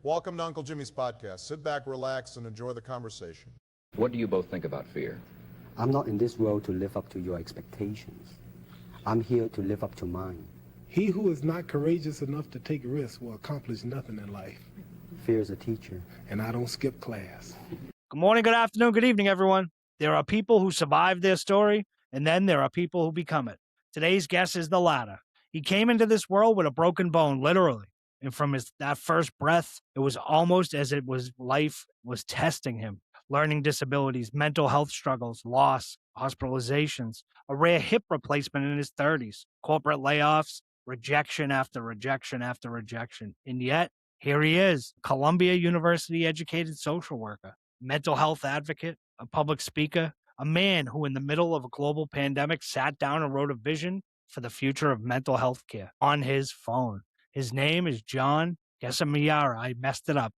Welcome to Uncle Jimmy's podcast. Sit back, relax, and enjoy the conversation. What do you both think about fear? I'm not in this world to live up to your expectations. I'm here to live up to mine. He who is not courageous enough to take risks will accomplish nothing in life. Fear is a teacher. And I don't skip class. Good morning, good afternoon, good evening, everyone. There are people who survive their story, and then there are people who become it. Today's guest is the latter. He came into this world with a broken bone, literally. And from that first breath, it was almost as it was life was testing him. Learning disabilities, mental health struggles, loss, hospitalizations, a rare hip replacement in his 30s, corporate layoffs, rejection after rejection after rejection. And yet, here he is, Columbia University educated social worker, mental health advocate, a public speaker, a man who in the middle of a global pandemic sat down and wrote a vision for the future of mental health care on his phone. His name is John Gesumaria. I messed it up.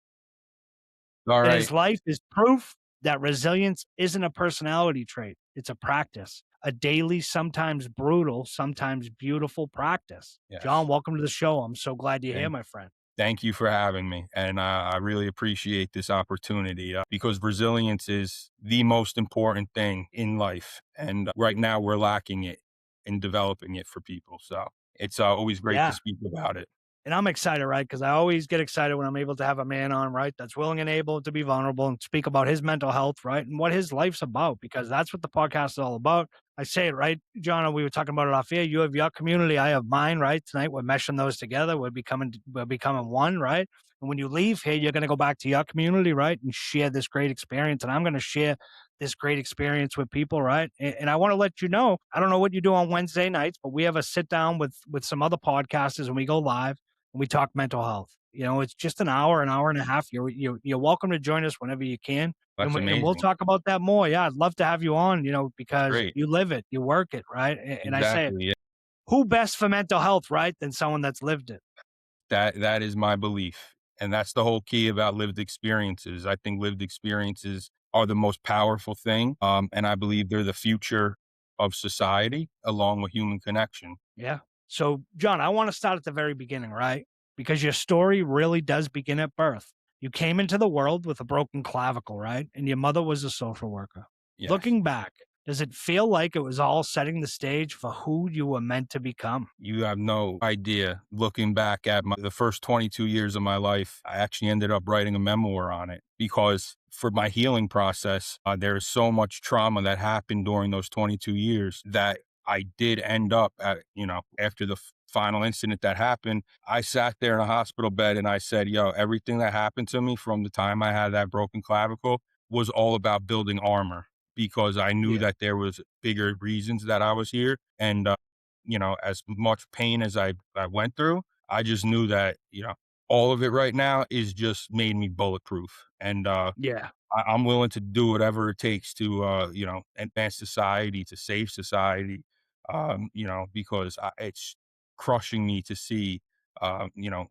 All right. And his life is proof that resilience isn't a personality trait. It's a practice, a daily, sometimes brutal, sometimes beautiful practice. Yes. John, welcome to the show. I'm so glad you're here, my friend. Thank you for having me. And I really appreciate this opportunity because resilience is the most important thing in life. And right now we're lacking it in developing it for people. So it's always great to speak about it. And I'm excited, right? Because I always get excited when I'm able to have a man on, right? That's willing and able to be vulnerable and speak about his mental health, right? And what his life's about, because that's what the podcast is all about. I say it, right? John, we were talking about it off air. You have your community, I have mine, right? Tonight we're meshing those together. We're becoming one, right? And when you leave here, you're going to go back to your community, right? And share this great experience. And I'm going to share this great experience with people, right? And I want to let you know, I don't know what you do on Wednesday nights, but we have a sit down with some other podcasters when we go live. And we talk mental health. You know, it's just an hour and a half. You're welcome to join us whenever you can. That's amazing. And we'll talk about that more. Yeah, I'd love to have you on, because you live it, you work it, right? And exactly, I say, who best for mental health, right, than someone that's lived it? That is my belief. And that's the whole key about lived experiences. I think lived experiences are the most powerful thing. And I believe they're the future of society along with human connection. Yeah. So, John, I want to start at the very beginning, right? Because your story really does begin at birth. You came into the world with a broken clavicle, right? And your mother was a social worker. Yes. Looking back, does it feel like it was all setting the stage for who you were meant to become? You have no idea. Looking back at the first 22 years of my life, I actually ended up writing a memoir on it because for my healing process, there is so much trauma that happened during those 22 years that I did end up at, after the final incident that happened, I sat there in a hospital bed and I said, everything that happened to me from the time I had that broken clavicle was all about building armor because I knew that there was bigger reasons that I was here. And, as much pain as I went through, I just knew that, all of it right now is just made me bulletproof. And, I'm willing to do whatever it takes to, advance society, to save society, because it's crushing me to see,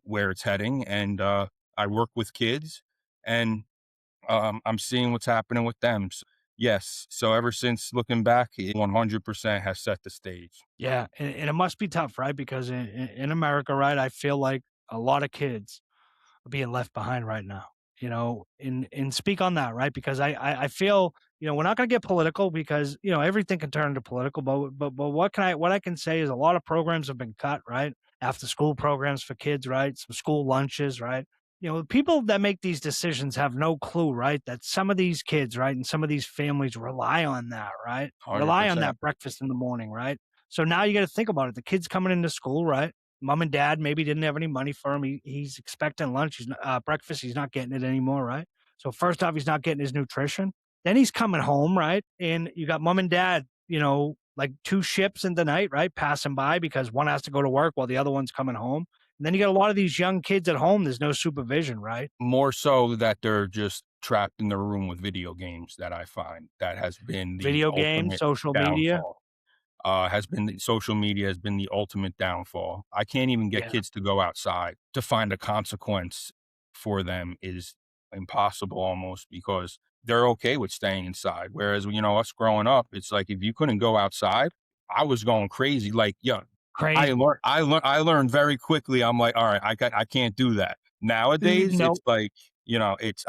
where it's heading. And I work with kids and I'm seeing what's happening with them. So, yes. So ever since looking back, it 100% has set the stage. Yeah. And it must be tough, right? Because in America, right, I feel like a lot of kids are being left behind right now. And speak on that, right? Because I feel, we're not going to get political because, everything can turn into political, but what I can say is a lot of programs have been cut, right? After school programs for kids, right? Some school lunches, right? People that make these decisions have no clue, right? That some of these kids, right? And some of these families rely on that, right? 100%. Rely on that breakfast in the morning, right? So now you got to think about it. The kid's coming into school, right? Mom and dad maybe didn't have any money for him. He's expecting lunch. Breakfast. He's not getting it anymore, right? So first off, he's not getting his nutrition. Then he's coming home, right? And you got mom and dad, like two ships in the night, right? Passing by because one has to go to work while the other one's coming home. And then you got a lot of these young kids at home. There's no supervision, right? More so that they're just trapped in the room with video games that I find that has been the video games, social media. Social media has been the ultimate downfall. I can't even get kids to go outside. To find a consequence for them is impossible almost because they're okay with staying inside. Whereas, us growing up, it's like, if you couldn't go outside, I was going crazy. Like, Crazy. I learned very quickly. I'm like, all right, I can't do that. Nowadays, No, it's like, it's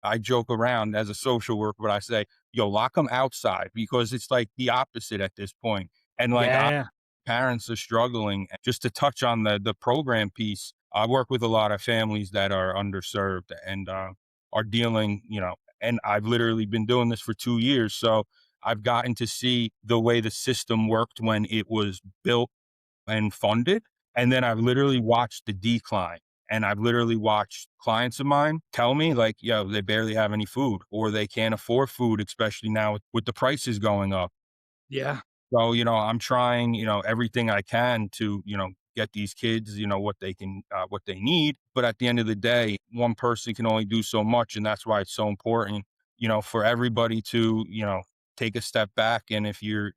I joke around as a social worker, but I say, "Yo, lock them outside," because it's like the opposite at this point. And like yeah, parents are struggling. Just to touch on the program piece, I work with a lot of families that are underserved and are dealing, and I've literally been doing this for 2 years. So I've gotten to see the way the system worked when it was built and funded. And then I've literally watched the decline. And I've literally watched clients of mine tell me, like, yo, they barely have any food or they can't afford food, especially now with the prices going up. yeah, So, I'm trying, everything I can to, get these kids, what they need. But at the end of the day, one person can only do so much. And that's why it's so important, for everybody to, take a step back. And if you're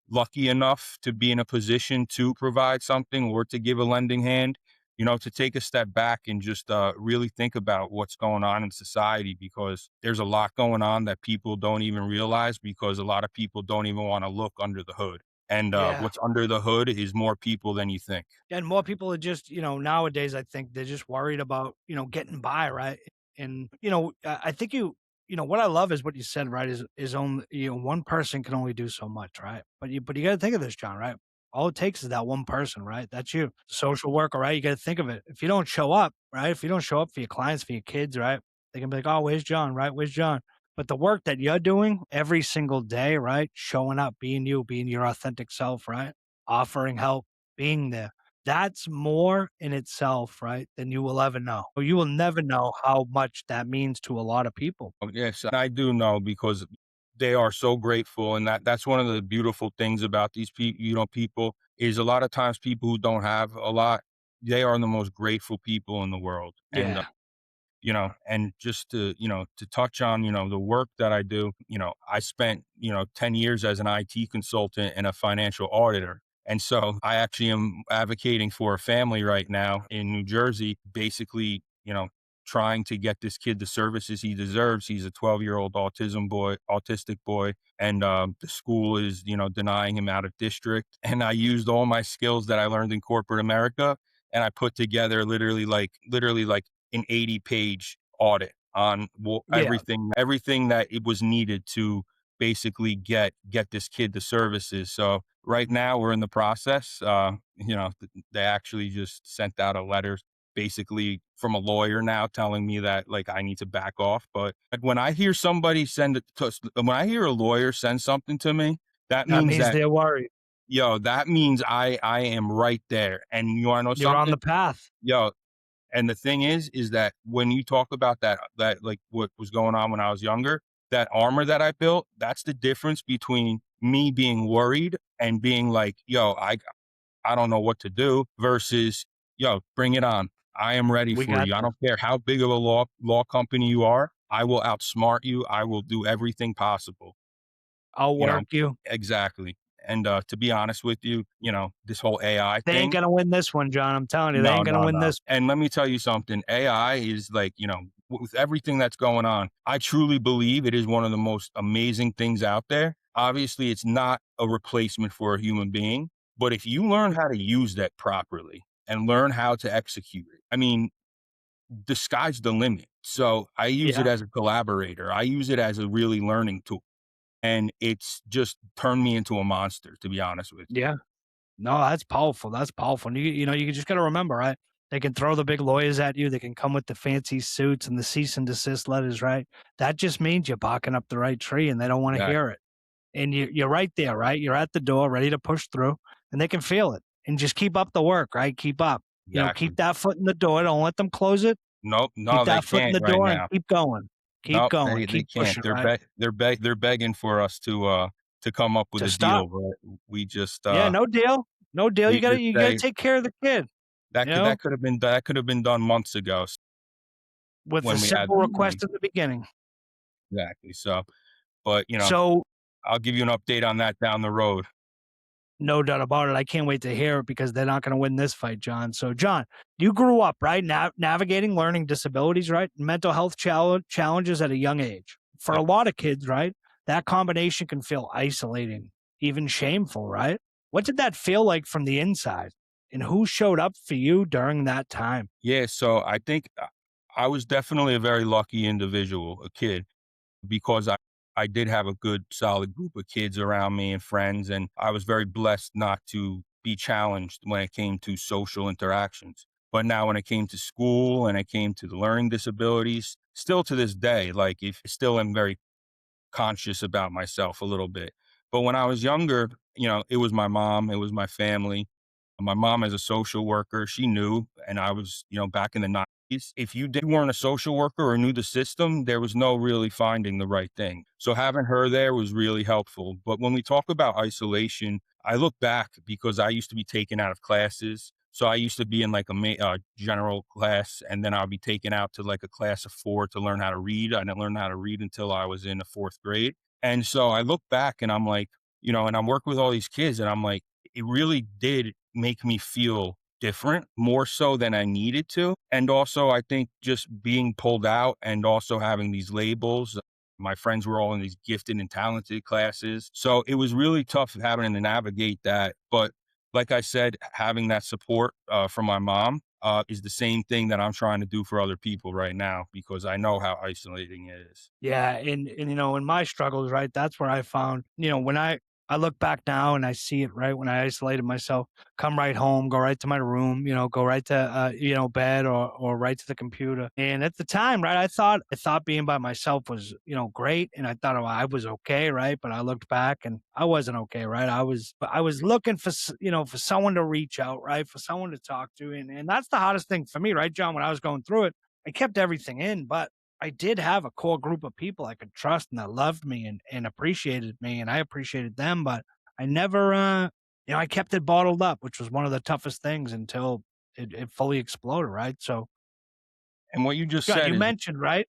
lucky enough to be in a position to provide something or to give a lending hand, to take a step back and just really think about what's going on in society, because there's a lot going on that people don't even realize, because a lot of people don't even want to look under the hood. And yeah. what's under the hood is more people than you think. And more people are just, nowadays, I think they're just worried about, getting by, right? And, I think what I love is what you said, right? Is only, one person can only do so much, right? But you got to think of this, John, right? All it takes is that one person, right? That's you, social worker, right? You got to think of it. If you don't show up, right? If you don't show up for your clients, for your kids, right? They can be like, oh, where's John, right? Where's John? But the work that you're doing every single day, right? Showing up, being you, being your authentic self, right? Offering help, being there, that's more in itself, right, than you will ever know. You will never know how much that means to a lot of people. Oh, yes, I do know, because they are so grateful. And that's one of the beautiful things about these people, people is a lot of times people who don't have a lot, they are the most grateful people in the world. And Yeah. and just to, to touch on, the work that I do, I spent, 10 years as an IT consultant and a financial auditor. And so I actually am advocating for a family right now in New Jersey, basically, trying to get this kid the services he deserves. He's a 12-year-old autistic boy, and the school is, denying him out of district. And I used all my skills that I learned in corporate America, and I put together literally like an 80-page audit on Yeah. everything that it was needed to basically get this kid the services. So right now we're in the process. They actually just sent out a letter basically from a lawyer now telling me that, like, I need to back off. But when I hear when I hear a lawyer send something to me, that That means means that, they're worried. that means I am right there. And you want to know You're on something? the path. Yo, and the thing is that when you talk about that like what was going on when I was younger, that armor that I built, that's the difference between me being worried and being like, yo, I don't know what to do, versus, yo, bring it on. I am ready We for got you. I this. don't care how big of a law company you are. I will outsmart you. I will do everything possible. I'll You know, work you. exactly. And to be honest with you, this whole AI They ain't thing, gonna win this one, John. I'm telling you, they no, ain't gonna no, win no. this. And let me tell you something. AI is like, with everything that's going on, I truly believe it is one of the most amazing things out there. Obviously, it's not a replacement for a human being, but if you learn how to use that properly and learn how to execute it, I mean, the sky's the limit. So I use it Yeah. as a collaborator. I use it as a really learning tool. And it's just turned me into a monster, to be honest with you. Yeah. No, that's powerful. That's powerful. And you just got to remember, right? They can throw the big lawyers at you. They can come with the fancy suits and the cease and desist letters, right? That just means you're barking up the right tree and they don't want to Yeah, hear it. And you're right there, right? You're at the door, ready to push through, and they can feel it. And just keep up the work, right? Keep up. exactly. Keep that foot in the door. Don't let them close it. Nope. Keep No, they that foot in can't the right door and now. keep going. Keep Nope, going. they Keep can't. pushing, right? They're begging for us to come up with To a stop. deal, but we just Yeah, no deal. No deal. we just You gotta say take care of the kid, you know, that could have been done months ago, with a when we had simple the request money. in the beginning. Exactly. So, but So I'll give you an update on that down the road. no doubt about it. I can't wait to hear it because they're not going to win this fight, John. So, John, you grew up, right? Navigating learning disabilities, right? Mental health challenges at a young age. For a Yep. lot of kids, right? That combination can feel isolating, even shameful, right? What did that feel like from the inside? and who showed up for you during that time? Yeah, so I think I was definitely a very lucky individual, a kid, because I did have a good solid group of kids around me and friends, and I was very blessed not to be challenged when it came to social interactions. But now when it came to school and it came to the learning disabilities, still to this day, like if still am very conscious about myself a little bit. But when I was younger, it was my mom, it was my family. My mom as a social worker, she knew, and I was, back in the 90s, if weren't a social worker or knew the system, there was no really finding the right thing. So having her there was really helpful. But when we talk about isolation, I look back because I used to be taken out of classes. So I used to be in like a general class, and then I'll be taken out to like a class of 4 to learn how to read. I didn't learn how to read until I was in the 4th grade. And so I look back and I'm like, and I'm working with all these kids and I'm like, it really did make me feel different, more so than I needed to. And also, I think just being pulled out and also having these labels. My friends were all in these gifted and talented classes. So it was really tough having to navigate that. But like I said, having that support from my mom is the same thing that I'm trying to do for other people right now because I know how isolating it is. Yeah, and in my struggles, right, that's where I found, when I look back now and I see it, right, when I isolated myself, come right home, go right to my room, go right to bed or right to the computer. And at the time, right, I thought being by myself was, great, and I thought, oh, I was okay, right? But I looked back and I wasn't okay, right? I was looking for for someone to reach out, right? For someone to talk to. And that's the hardest thing for me, right, John, when I was going through it. I kept everything in, but I did have a core group of people I could trust and that loved me and appreciated me, and I appreciated them, but I never, I kept it bottled up, which was one of the toughest things until it fully exploded, right? So, And what you just John, said you is mentioned, right?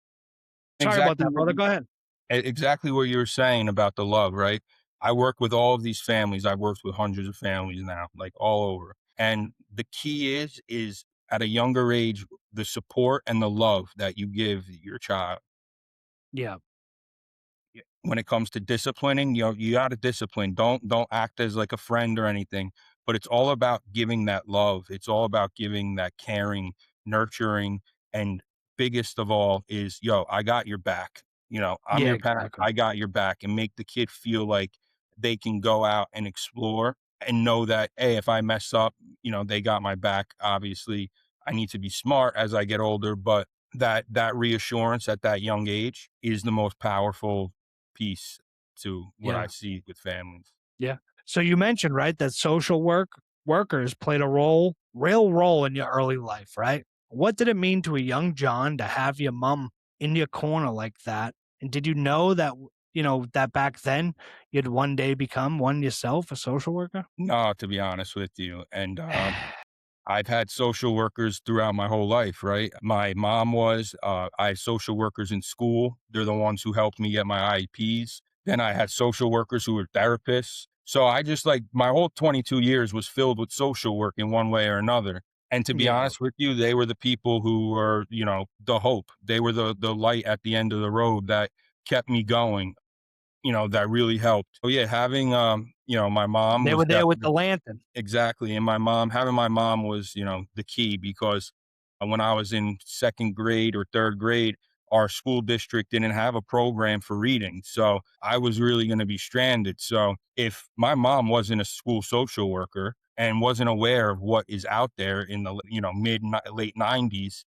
Sorry about exactly that, what brother. Go ahead. exactly what you were saying about the love, right? I work with all of these families. I've worked with hundreds of families now, like all over. And the key is at a younger age, the support and the love that you give your child. Yeah, When it comes to disciplining, you got to discipline. Don't act as like a friend or anything, but it's all about giving that love. It's all about giving that caring, nurturing, and biggest of all is, I got your back. I'm yeah, your parent. exactly. I got your back, and make the kid feel like they can go out and explore and know that, hey, if I mess up, they got my back. Obviously, I need to be smart as I get older, but that reassurance at that young age is the most powerful piece to what I Yeah, see with families. yeah. So you mentioned, right, that workers played a real role in your early life, right? What did it mean to a young John to have your mom in your corner like that? And did you know that, that back then you'd one day become one yourself, a social worker? No, to be honest with you, and, I've had social workers throughout my whole life, right? My mom I had social workers in school. They're the ones who helped me get my IEPs. Then I had social workers who were therapists. So I just like my whole 22 years was filled with social work in one way or another. And to be Yeah, honest with you, they were the people who were, the hope. They were the light at the end of the road that kept me going, that really helped. So yeah, having, my mom they was were there with definitely the lantern. exactly, and having my mom was, the key because when I was in 2nd grade or 3rd grade, our school district didn't have a program for reading, so I was really gonna be stranded. So if my mom wasn't a school social worker and wasn't aware of what is out there in the, late '90s,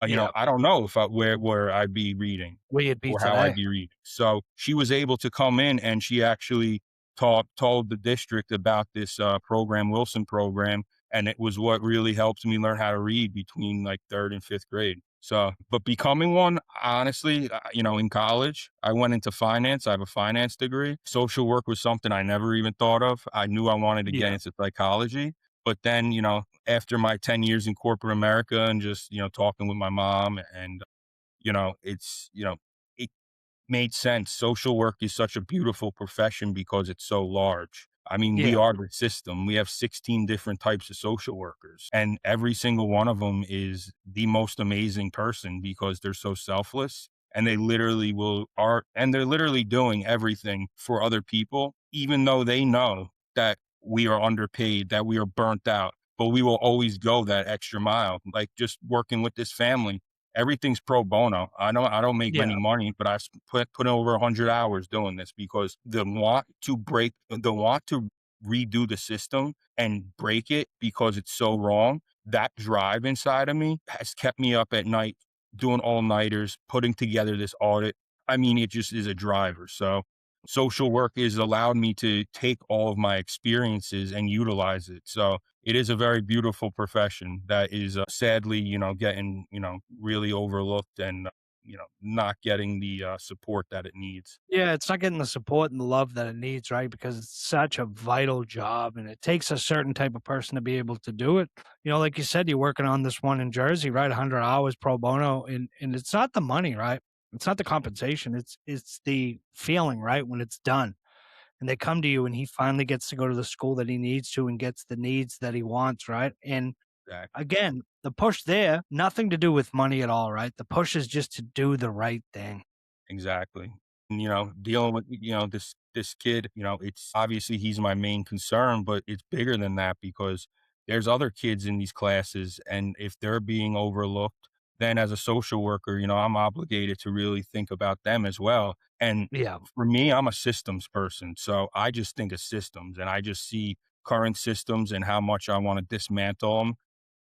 Yeah, I don't know if where I'd be reading where you'd be or how I'd today. be reading. So she was able to come in and she actually told the district about this program, Wilson program, and it was what really helped me learn how to read between like 3rd and 5th grade. So, but becoming one, honestly, in college, I went into finance. I have a finance degree. Social work was something I never even thought of. I knew I wanted to get Yeah, into psychology, but then, after my 10 years in corporate America and just, talking with my mom and, it's, it made sense. Social work is such a beautiful profession because it's so large. I mean, we yeah, are the system. We have 16 different types of social workers, and every single one of them is the most amazing person because they're so selfless and they literally and they're literally doing everything for other people, even though they know that we are underpaid, that we are burnt out. but we will always go that extra mile. Like just working with this family, everything's pro bono. I don't make Yeah. many money, but I put in over 100 hours doing this because the want to redo the system and break it because it's so wrong. That drive inside of me has kept me up at night doing all nighters, putting together this audit. I mean, it just is a driver. So social work has allowed me to take all of my experiences and utilize it. So it is a very beautiful profession that is sadly, getting, really overlooked and, not getting the support that it needs. Yeah, it's not getting the support and the love that it needs, right? Because it's such a vital job and it takes a certain type of person to be able to do it. Like you said, you're working on this one in Jersey, right? 100 hours pro bono, and it's not the money, right? It's not the compensation. It's the feeling, right? When it's done. And they come to you and he finally gets to go to the school that he needs to and gets the needs that he wants, right? And Exactly. again, the push there, nothing to do with money at all, right? The push is just to do the right thing. Exactly. And, dealing with, this kid, it's obviously he's my main concern, but it's bigger than that because there's other kids in these classes. And if they're being overlooked, then as a social worker, I'm obligated to really think about them as well. And Yeah. for me, I'm a systems person. So I just think of systems and I just see current systems and how much I want to dismantle them.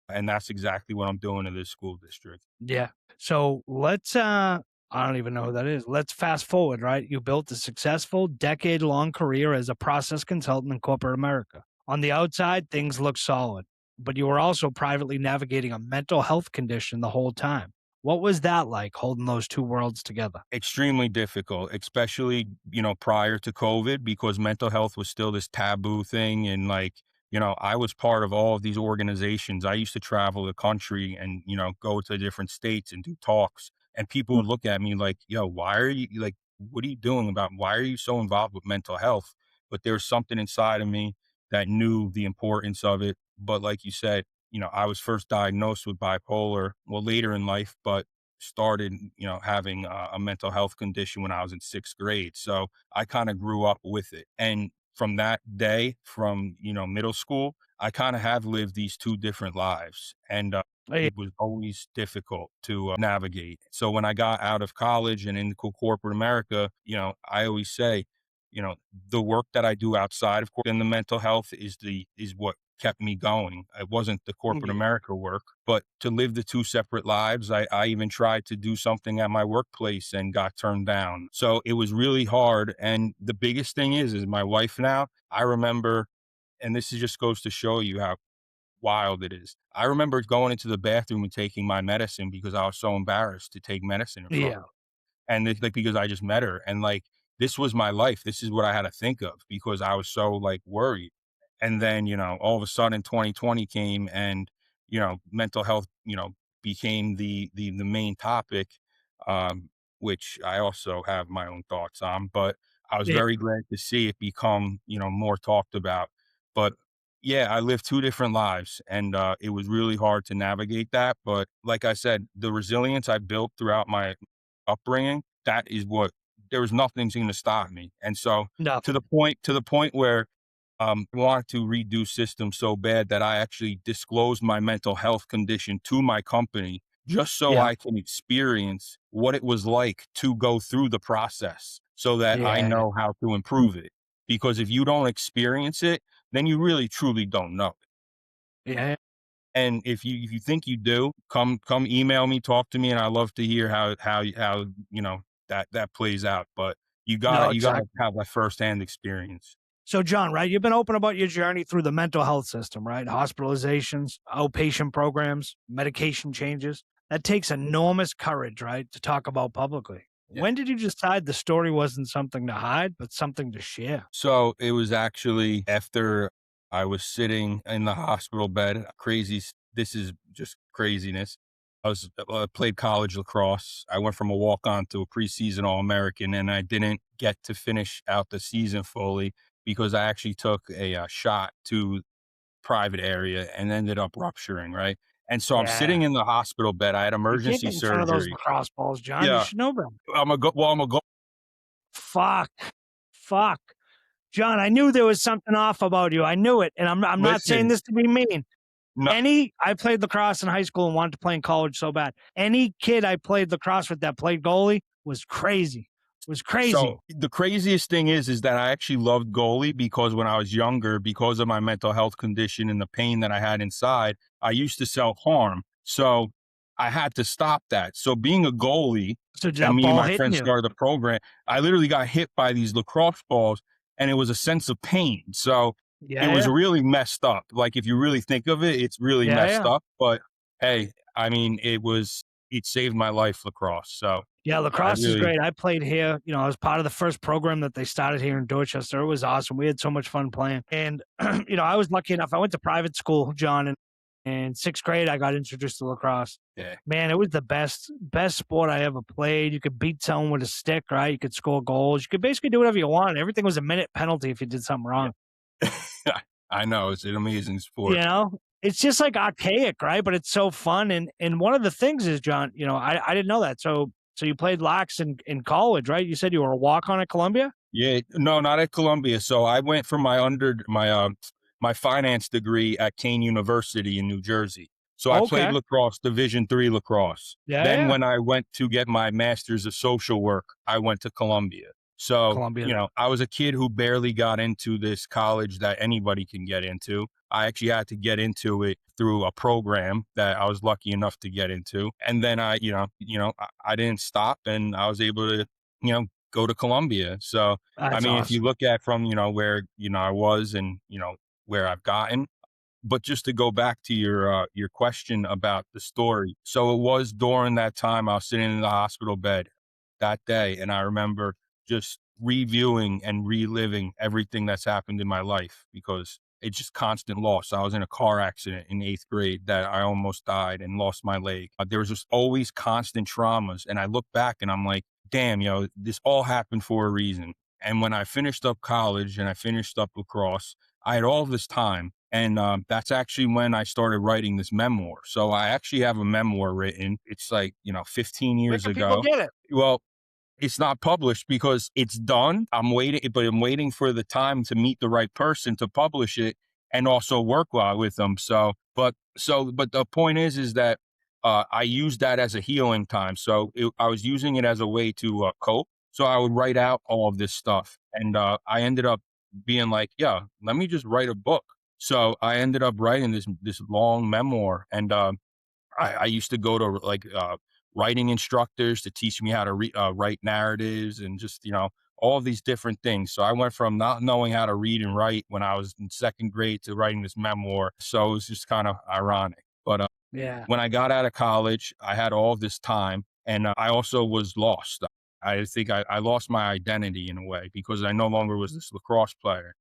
And that's exactly what I'm doing in this school district. Yeah. So I don't even know who that is. Let's fast forward, right? You built a successful decade-long career as a process consultant in corporate America. On the outside, things look solid, but you were also privately navigating a mental health condition the whole time. What was that like holding those two worlds together? Extremely difficult, especially, prior to COVID because mental health was still this taboo thing. And like, I was part of all of these organizations. I used to travel the country and, go to different states and do talks. And people would look at me like, yo, why are you like, what are you doing why are you so involved with mental health? But there was something inside of me that knew the importance of it. But like you said, I was first diagnosed with bipolar, well, later in life, but started, having a mental health condition when I was in 6th grade. So I kind of grew up with it. And from that day, from, middle school, I kind of have lived these two different lives. And Hey, it was always difficult to navigate. So when I got out of college and into corporate America, I always say, the work that I do outside of in the mental health is what kept me going. It wasn't the corporate yeah. America work, but to live the two separate lives. I even tried to do something at my workplace and got turned down. So it was really hard. And the biggest thing is my wife now, I remember, and just goes to show you how wild it is. I remember going into the bathroom and taking my medicine because I was so embarrassed to take medicine in front Yeah. of her. And it's like, because I just met her and like, this was my life. This is what I had to think of because I was so like worried. And then, all of a sudden 2020 came and, mental health, became the main topic, um, which I also have my own thoughts on, but I was Yeah. very glad to see it become, more talked about. But yeah, I lived two different lives and it was really hard to navigate that. But like I said, the resilience I built throughout my upbringing, that is what there was nothing's going to stop me. And so to Nothing. the point where I wanted to redo systems so bad that I actually disclosed my mental health condition to my company just so Yeah. I can experience what it was like to go through the process so that I Yeah. know how to improve it. Because if you don't experience it, then you really truly don't know. Yeah. And if you think you do, come email me, talk to me, and I love to hear how that plays out. But No, you gotta exactly. have that firsthand experience. So, John, right, you've been open about your journey through the mental health system, right? Hospitalizations, outpatient programs, medication changes. That takes enormous courage, right, to talk about publicly. Yeah. When did you decide the story wasn't something to hide, but something to share? So it was actually after I was sitting in the hospital bed. This is just craziness. I played college lacrosse. I went from a walk on to a preseason All American, and I didn't get to finish out the season fully because I actually took a shot to private area and ended up rupturing. Right. And so I'm Yeah. sitting in the hospital bed. I had You can't emergency get in front of those surgery. lacrosse balls, John. You Yeah. should know better. I'm a go. Fuck. Fuck. John, I knew there was something off about you. I knew it. And I'm not saying Listen, this to be mean. No, I played lacrosse in high school and wanted to play in college so bad. Any kid I played lacrosse with that played goalie was crazy. Was crazy. so the craziest thing is that I actually loved goalie because when I was younger, because of my mental health condition and the pain that I had inside, I used to self-harm. So I had to stop that. So being a goalie, So did and that me and ball my hitting friends you? started the program, I literally got hit by these lacrosse balls and it was a sense of pain. So it Yeah, was yeah. really messed up. Like if you really think of it, it's really Yeah, messed yeah. up. But hey, I mean, it saved my life, lacrosse. So Yeah, I lacrosse is really, great. I played here. I was part of the first program that they started here in Dorchester. It was awesome. We had so much fun playing. And, I was lucky enough. I went to private school, John, and in sixth grade, I got introduced to lacrosse. yeah. Man, it was the best sport I ever played. You could beat someone with a stick, right? You could score goals. You could basically do whatever you wanted. Everything was a minute penalty if you did something wrong. I know it's an amazing You sport. know, it's just like archaic, right? But it's so fun. And one of the things is, John, I didn't know that. So you played lax in college, right? You said you were a walk on at Columbia. Yeah, no, not at Columbia. So I went for my finance degree at Kane University in New Jersey. So I played Okay. lacrosse, Division III lacrosse. Yeah, Then yeah. when I went to get my master's of social work, I went to Columbia. So, Columbia. I was a kid who barely got into this college that anybody can get into. I actually had to get into it through a program that I was lucky enough to get into. And then I didn't stop and I was able to, go to Columbia. So, I That's mean, if you awesome. look at from, where, I was and, where I've gotten, but just to go back to your question about the story. So it was during that time I was sitting in the hospital bed that day, and I remember just reviewing and reliving everything that's happened in my life because it's just constant loss. I was in a car accident in eighth grade that I almost died and lost my leg. There was just always constant traumas, and I look back and I'm like, damn, this all happened for a reason. And when I finished up college and I finished up lacrosse, I had all this time. And that's actually when I started writing this memoir. So I actually have a memoir written. It's like, 15 Where years can people ago. get it? Well, it's not published because it's done. I'm waiting for the time to meet the right person to publish it and also work with them. But the point is that I use that as a healing time. So I was using it as a way to cope. So I would write out all of this stuff, and I ended up being like, yeah, let me just write a book. So I ended up writing this long memoir, and I used to go to like writing instructors to teach me how to write narratives and just, all of these different things. So I went from not knowing how to read and write when I was in second grade to writing this memoir. So it was just kind of ironic. But Yeah. when I got out of college, I had all this time and I also was lost. I think I lost my identity in a way because I no longer was this lacrosse player.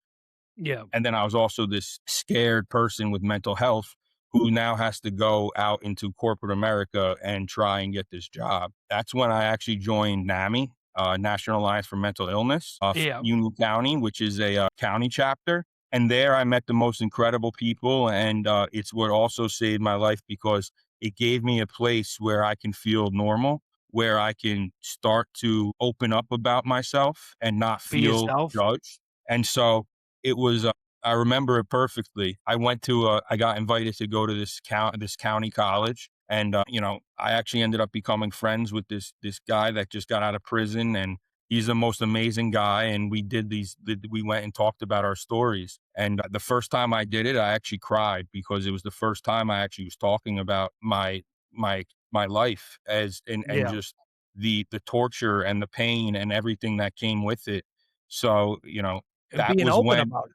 Yeah. And then I was also this scared person with mental health who now has to go out into corporate America and try and get this job. That's when I actually joined NAMI, National Alliance for Mental Illness, Yeah. Union County, which is a county chapter. And there I met the most incredible people. And it's what also saved my life because it gave me a place where I can feel normal, where I can start to open up about myself and not Be feel yourself. judged. And so it was, I remember it perfectly. I got invited to go to this county college. And, I actually ended up becoming friends with this guy that just got out of prison, and he's the most amazing guy. And we went and talked about our stories. And the first time I did it, I actually cried because it was the first time I actually was talking about my life and Yeah. just the torture and the pain and everything that came with it. So, And that being was open when about it.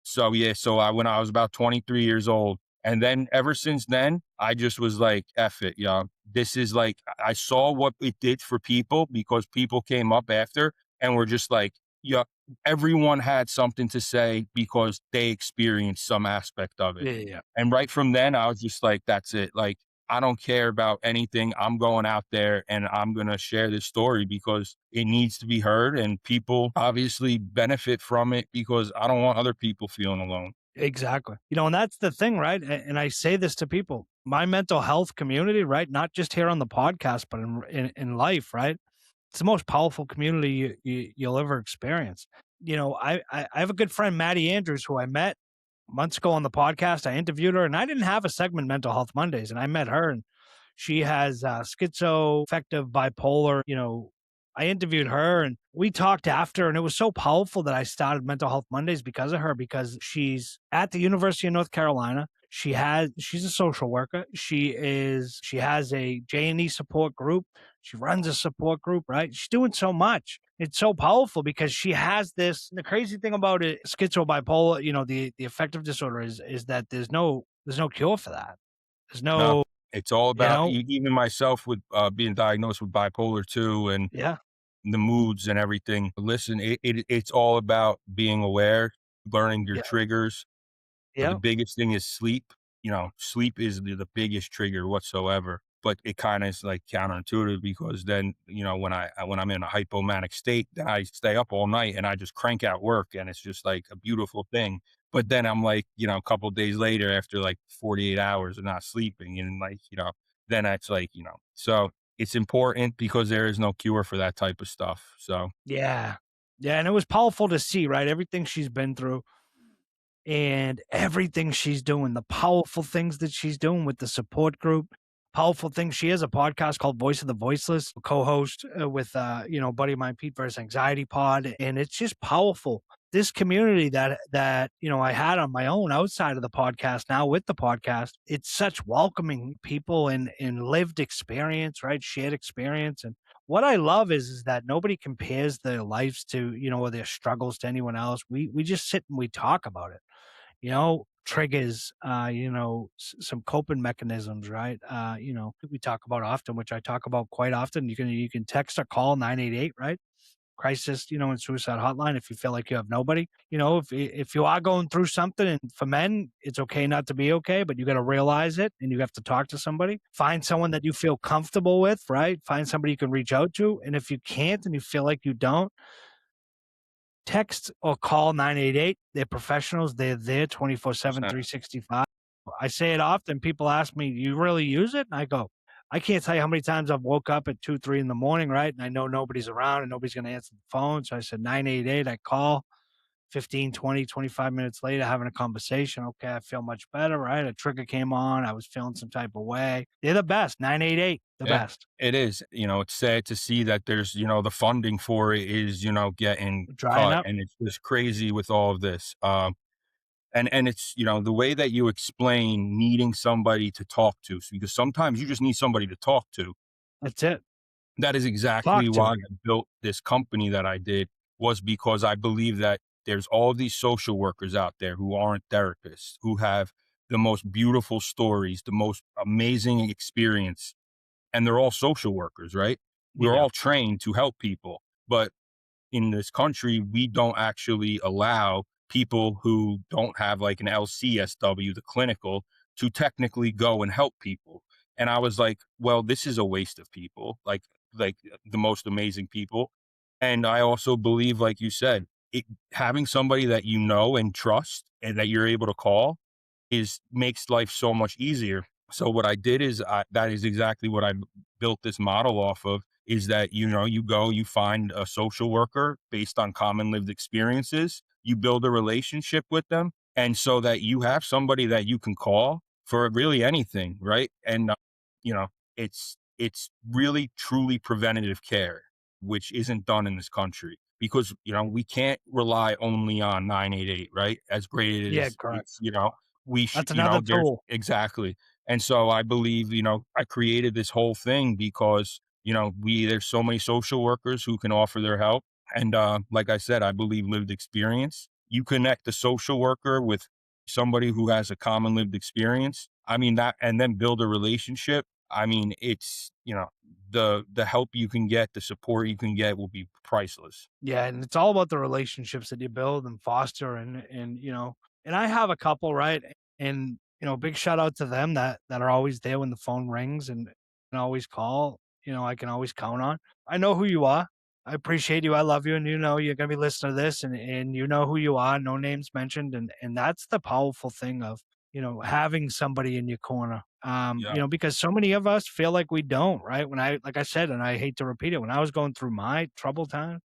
so yeah, when I was about 23 years old, and then ever since then, I just was like, F it, yeah. This is like I saw what it did for people because people came up after and were just like, yeah, everyone had something to say because they experienced some aspect of it. Yeah, yeah, yeah. And right from then, I was just like, that's it. Like, I don't care about anything. I'm going out there and I'm going to share this story because it needs to be heard and people obviously benefit from it because I don't want other people feeling alone. Exactly. And that's the thing, right? And I say this to people, my mental health community, right? Not just here on the podcast, but in life, right? It's the most powerful community you'll ever experience. I have a good friend, Maddie Andrews, who I met months ago on the podcast. I interviewed her, and I didn't have a segment Mental Health Mondays, and I met her, and she has schizoaffective bipolar. I interviewed her, and we talked after, and it was so powerful that I started Mental Health Mondays because of her, because she's at the University of North Carolina. She's a social worker. She has a J&E support group. She runs a support group, right? She's doing so much. It's so powerful because she has this. The crazy thing about it, schizobipolar, the affective disorder is that there's no cure for that. There's No, no, it's all you about know, even myself with being diagnosed with bipolar 2 and yeah, the moods and everything. Listen, it's all about being aware, learning your yeah, triggers. But the yeah, biggest thing is sleep. Sleep is the biggest trigger whatsoever. But it kind of is like counterintuitive because then, when I'm in a hypomanic state, then I stay up all night and I just crank out work and it's just like a beautiful thing. But then I'm like, a couple days later after like 48 hours of not sleeping and like, then it's like, so it's important because there is no cure for that type of stuff. So yeah, yeah. And it was powerful to see, right? Everything she's been through and everything she's doing, the powerful things that she's doing with the support group, powerful things. She has a podcast called Voice of the Voiceless, co-host with buddy of mine, Pete versus Anxiety Pod, and it's just powerful. This community that I had on my own outside of the podcast, now with the podcast, it's such welcoming people and lived experience, right? Shared experience. And what I love is that nobody compares their lives to, or their struggles to anyone else. We just sit and we talk about it, triggers, some coping mechanisms, right? We talk about often, which I talk about quite often. You can text or call 988, right? Crisis, and suicide hotline if you feel like you have nobody. If you are going through something, and for men, it's okay not to be okay, but you got to realize it and you have to talk to somebody. Find someone that you feel comfortable with, right? Find somebody you can reach out to. And if you can't and you feel like you don't, text or call 988. They're professionals. They're there 24/7, 365. I say it often. People ask me, "You really use it?" And I go, I can't tell you how many times I've woke up at 2, 3 in the morning, right? And I know nobody's around and nobody's going to answer the phone. So I said 988. I call 15, 20, 25 minutes later, having a conversation. Okay, I feel much better, right? A trigger came on. I was feeling some type of way. They're the best. 988, the yeah, best. it is. It's sad to see that there's, the funding for it is, getting Drying cut, up. and it's just crazy with all of this. And it's, the way that you explain needing somebody to talk to, because sometimes you just need somebody to talk to. That's it. That is exactly Talk to. why I built this company that I did, was because I believe that there's all these social workers out there who aren't therapists, who have the most beautiful stories, the most amazing experience, and they're all social workers, right? We're Yeah. all trained to help people, but in this country, we don't actually allow people who don't have like an LCSW, the clinical, to technically go and help people. And I was like, well, this is a waste of people, like the most amazing people. And I also believe, like you said, having somebody that you know and trust and that you're able to call makes life so much easier. So what I did is that is exactly what I built this model off of, is that, you go, you find a social worker based on common lived experiences, you build a relationship with them. And so that you have somebody that you can call for really anything. Right. And, you know, it's really truly preventative care, which isn't done in this country because, we can't rely only on 988, right? As great as it Yeah, is, correct. it's, we should, That's another there's tool. exactly. And so I believe, I created this whole thing because, there's so many social workers who can offer their help. And like I said, I believe lived experience. You connect the social worker with somebody who has a common lived experience. I mean that, and then build a relationship. I mean, it's, the help you can get, the support you can get will be priceless. Yeah, and it's all about the relationships that you build and foster and I have a couple, right? And big shout out to them that are always there when the phone rings and always call, I can always count on. I know who you are. I appreciate you. I love you and you're going to be listening to this and you know who you are, no names mentioned and that's the powerful thing of, having somebody in your corner. Yeah. Because so many of us feel like we don't, right? Like I said, and I hate to repeat it, when I was going through my trouble time,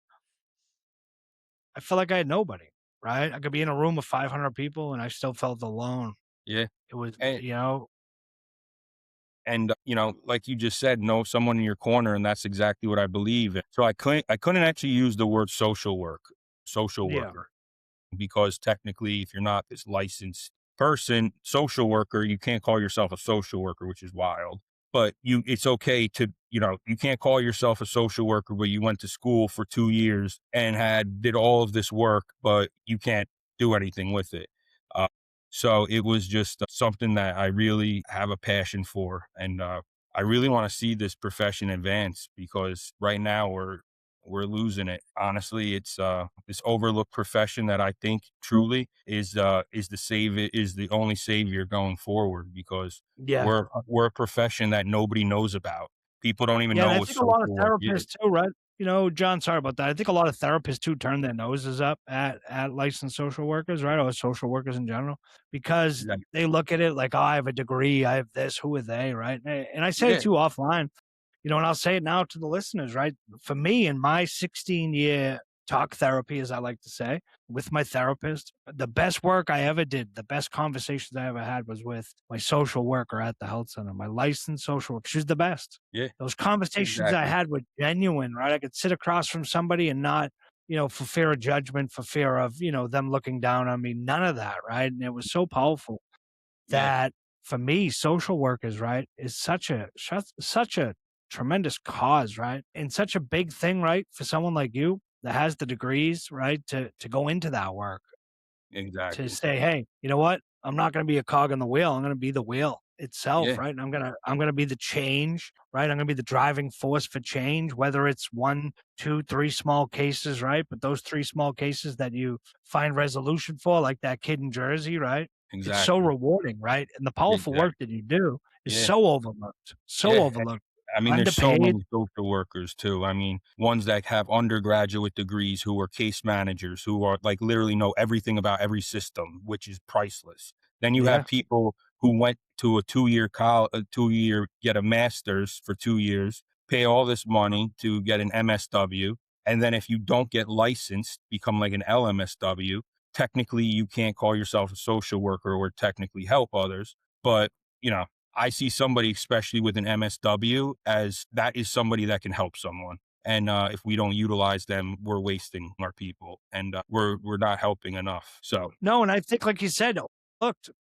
I felt like I had nobody. right? I could be in a room of 500 people and I still felt alone. Yeah. It was, And, like you just said, know someone in your corner. And that's exactly what I believe in. So I couldn't actually use the word social yeah, worker, because technically, if you're not this licensed person, social worker, you can't call yourself a social worker, which is wild. But it's okay to, you can't call yourself a social worker, but you went to school for 2 years and did all of this work, but you can't do anything with it. Uh, so it was just something that I really have a passion for. And I really want to see this profession advance, because right now we're losing it. Honestly, it's this overlooked profession that I think truly is the only savior going forward, because yeah. we're a profession that nobody knows about. People don't even Yeah, and know I what think a social lot of work is. therapists too, right? John, sorry about that. I think a lot of therapists too turn their noses up at licensed social workers, right? Or social workers in general, because Yeah, they look at it like, oh, I have a degree, I have this, who are they, right? And I say it yeah, too offline, and I'll say it now to the listeners, right? For me, in my 16-year talk therapy, as I like to say, with my therapist, the best work I ever did, the best conversations I ever had was with my social worker at the health center, my licensed social worker. She's the best. yeah, Those conversations I exactly. had were genuine, right? I could sit across from somebody and not, for fear of judgment, for fear of, them looking down on me, none of that, right? And it was so powerful Yeah, that for me, social workers, right, is such a tremendous cause, right? And such a big thing, right, for someone like you that has the degrees, right, to go into that work, to exactly. say, hey, you know what? I'm not going to be a cog in the wheel. I'm going to be the wheel itself, Yeah, right? And I'm gonna be the change, right? I'm gonna be the driving force for change, whether it's one, two, three small cases, right? But those three small cases that you find resolution for, like that kid in Jersey, right? It's so exactly. rewarding, right? And the powerful work Exactly. that you do is Yeah, so yeah. overlooked, I mean, there's so underpaid. many social workers too. I mean, ones that have undergraduate degrees who are case managers, who are like literally know everything about every system, which is priceless. Then you have Yeah. people who went to get a master's for 2 years, pay all this money to get an MSW. And then if you don't get licensed, become like an LMSW, technically you can't call yourself a social worker or technically help others. But, you know, I see somebody, especially with an MSW, as that is somebody that can help someone. And if we don't utilize them, we're wasting our people, and we're not helping enough. So No, and I think, like you said,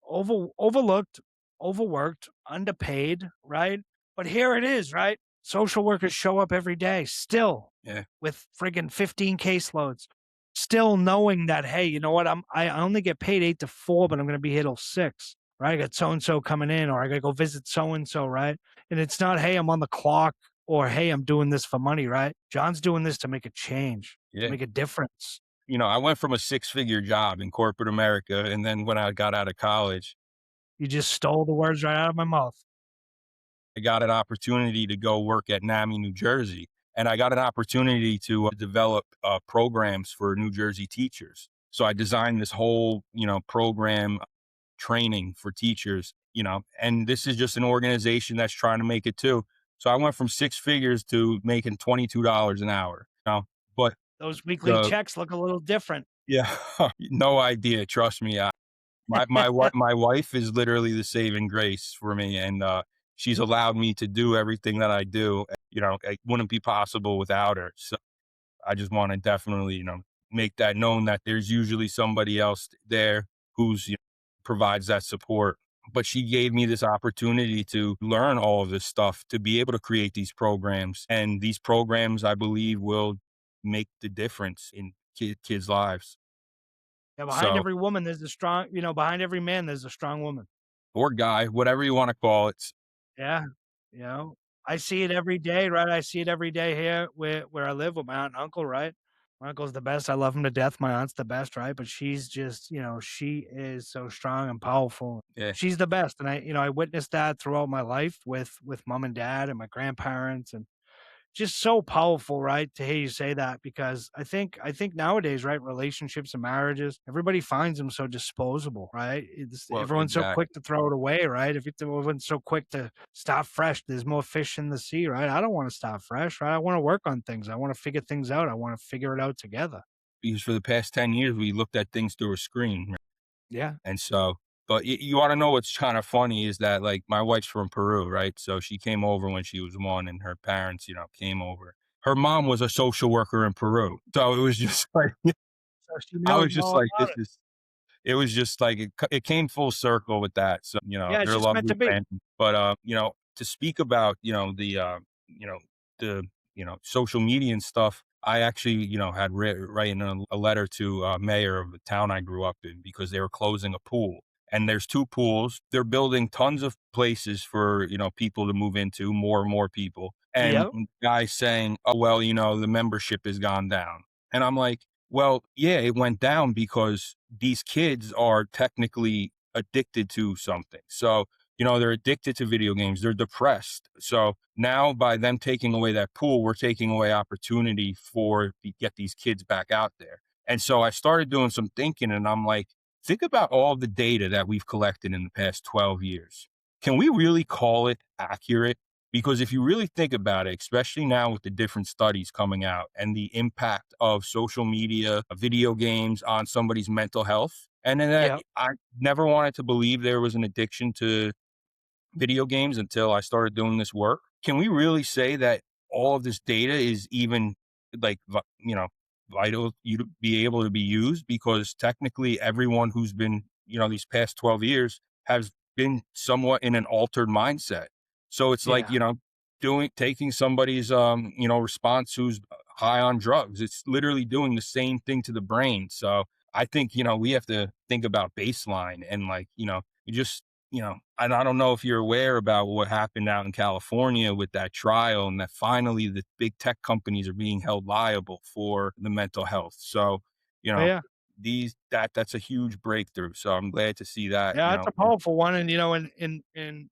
overlooked, overworked, underpaid, right? But here it is, right? Social workers show up every day still yeah, with friggin' 15 caseloads, still knowing that, hey, you know what? I only get paid 8 to 4, but I'm gonna be here till 6, right? I got so and so coming in, or I gotta go visit so and so, right? And it's not, hey, I'm on the clock, or hey, I'm doing this for money, right? John's doing this to make a change, to yeah. make a difference. I went from a six-figure job in corporate America, and then when I got out of college, You just stole the words right out of my mouth. I got an opportunity to go work at NAMI, New Jersey, and I got an opportunity to develop programs for New Jersey teachers. So I designed this whole, program training for teachers, and this is just an organization that's trying to make it too. So I went from six figures to making $22 an hour. But Those weekly the checks look a little different. yeah, no idea. Trust me. My wife is literally the saving grace for me, and she's allowed me to do everything that I do. It wouldn't be possible without her. So I just want to definitely, make that known that there's usually somebody else there who's provides that support. But she gave me this opportunity to learn all of this stuff, to be able to create these programs, and these programs, I believe, will make the difference in kids' lives. Yeah, behind So, every woman, there's a strong, behind every man, there's a strong woman. or guy, whatever you want to call it. Yeah. You know, I see it every day, right? I see it every day here where I live with my aunt and uncle, right? My uncle's the best. I love him to death. My aunt's the best, right? But she's just, she is so strong and powerful. Yeah. She's the best. And I witnessed that throughout my life with mom and dad and my grandparents, and just so powerful, right, to hear you say that, because I think nowadays, right, relationships and marriages, everybody finds them so disposable, right? Well, Everyone's so quick exactly. to throw it away, right? If everyone's so quick to start fresh, there's more fish in the sea, right? I don't want to start fresh, right? I want to work on things. I want to figure things out. I want to figure it out together. because for the past 10 years, we looked at things through a screen. Yeah. And so, but you want to know what's kind of funny is that, like, my wife's from Peru, right? So she came over when she was 1, and her parents, came over. Her mom was a social worker in Peru. So it was just like, So she I knows was just all like, about it. it was just like, it came full circle with that. So, Yeah, it's they're a just meant lovely to be. family. But, to speak about, the, social media and stuff, I actually, had writing a letter to mayor of the town I grew up in because they were closing a pool. And there's 2 pools. They're building tons of places for, people to move into, more and more people. And Yep. guys saying, oh, well, the membership has gone down. And I'm like, well, yeah, it went down because these kids are technically addicted to something. So, they're addicted to video games. They're depressed. So now by them taking away that pool, we're taking away opportunity get these kids back out there. And so I started doing some thinking, and I'm like, think about all the data that we've collected in the past 12 years. Can we really call it accurate? Because if you really think about it, especially now with the different studies coming out and the impact of social media, video games on somebody's mental health, and then Yep. I never wanted to believe there was an addiction to video games until I started doing this work. Can we really say that all of this data is even like, vital you to be able to be used? Because technically everyone who's been, these past 12 years has been somewhat in an altered mindset. So it's like, Yeah. taking somebody's, response who's high on drugs. It's literally doing the same thing to the brain. So I think, we have to think about baseline and, like, you just, and I don't know if you're aware about what happened out in California with that trial, and that finally the big tech companies are being held liable for the mental health. So, you Oh, know, yeah. that's a huge breakthrough. So I'm glad to see that, Yeah, it's a powerful one, and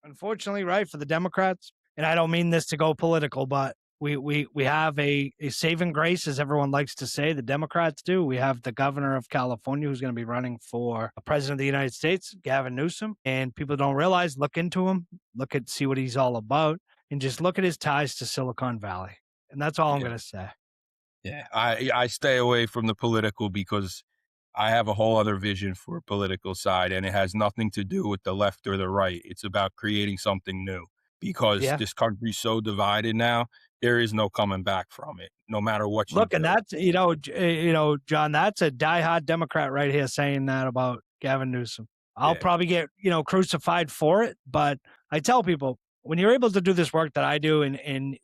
unfortunately, right, for the Democrats, and I don't mean this to go political, but we have a saving grace, as everyone likes to say. The Democrats do. We have the governor of California who's going to be running for president of the United States, Gavin Newsom, and people don't realize. Look into him, see what he's all about, and just look at his ties to Silicon Valley, and that's all I'm yeah, going to say. yeah. I stay away from the political because I have a whole other vision for political side, and it has nothing to do with the left or the right. It's about creating something new because Yeah. this country's so divided now. There is no coming back from it, no matter what you Look, and do. that's John, that's a diehard Democrat right here saying that about Gavin Newsom. I'll Yeah, probably get crucified for it, but I tell people when you're able to do this work that I do, and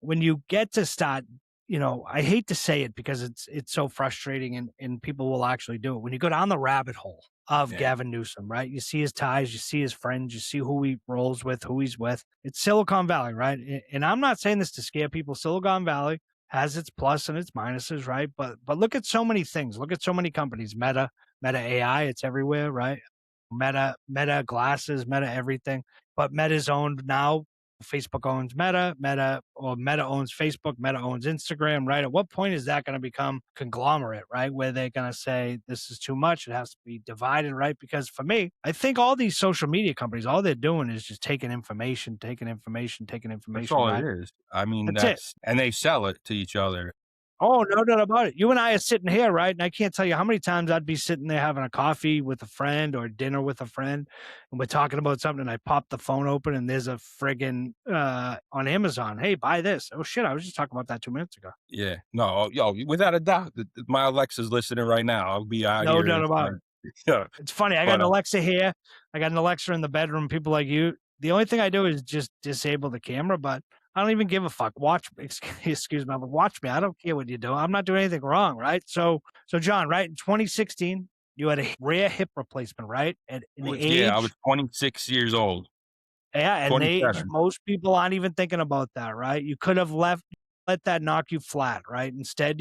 when you get to start, I hate to say it because it's so frustrating, and people will actually do it. When you go down the rabbit hole of yeah, Gavin Newsom, right? You see his ties, you see his friends, you see who he rolls with, who he's with. It's Silicon Valley, right? And I'm not saying this to scare people. Silicon Valley has its plus and its minuses, right? But look at so many things. Look at so many companies. Meta AI, it's everywhere, right? Meta glasses, Meta everything. But Meta's owned now. Facebook owns Meta owns Facebook, Meta owns Instagram, right? At what point is that going to become conglomerate, right? Where they're going to say this is too much, it has to be divided, right? Because for me, I think all these social media companies, all they're doing is just taking information, that's all it right? is. I mean, That's it. and they sell it to each other. Oh, no doubt about it. You and I are sitting here, right? And I can't tell you how many times I'd be sitting there having a coffee with a friend or dinner with a friend, and we're talking about something, and I pop the phone open, and there's a friggin' on Amazon. Hey, buy this. Oh shit, I was just talking about that 2 minutes ago. Yeah, no, without a doubt, my Alexa's listening right now. I'll be out No here. doubt about it. Yeah, It's funny. I got but an Alexa here. I got an Alexa in the bedroom. People like you. The only thing I do is just disable the camera, but I don't even give a fuck. Watch, excuse me, but watch me. I don't care what you do. I'm not doing anything wrong, right? So John, right in 2016, you had a rare hip replacement, right? And in the yeah, I was age, 26 years old, yeah, and the age, 27. most people aren't even thinking about that, right? You could have let that knock you flat, right? Instead,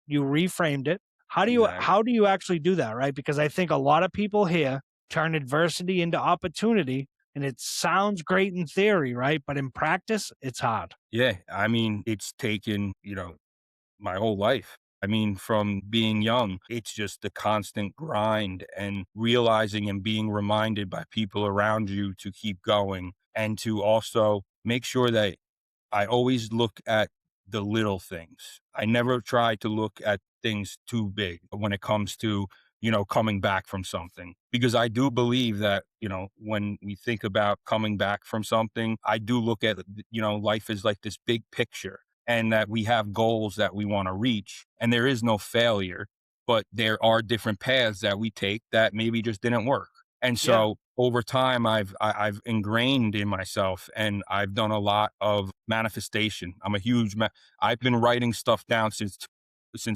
you reframed it. Exactly. How do you actually do that, right? Because I think a lot of people here turn adversity into opportunity, and it sounds great in theory, right? But in practice, it's hard. Yeah, I mean, it's taken, my whole life. I mean, from being young, it's just the constant grind and realizing and being reminded by people around you to keep going and to also make sure that I always look at the little things. I never try to look at things too big when it comes to, coming back from something. Because I do believe that, when we think about coming back from something, I do look at, life as like this big picture, and that we have goals that we want to reach, and there is no failure, but there are different paths that we take that maybe just didn't work. And Yeah. so over time, I've ingrained in myself, and I've done a lot of manifestation. I'm a huge, I've been writing stuff down since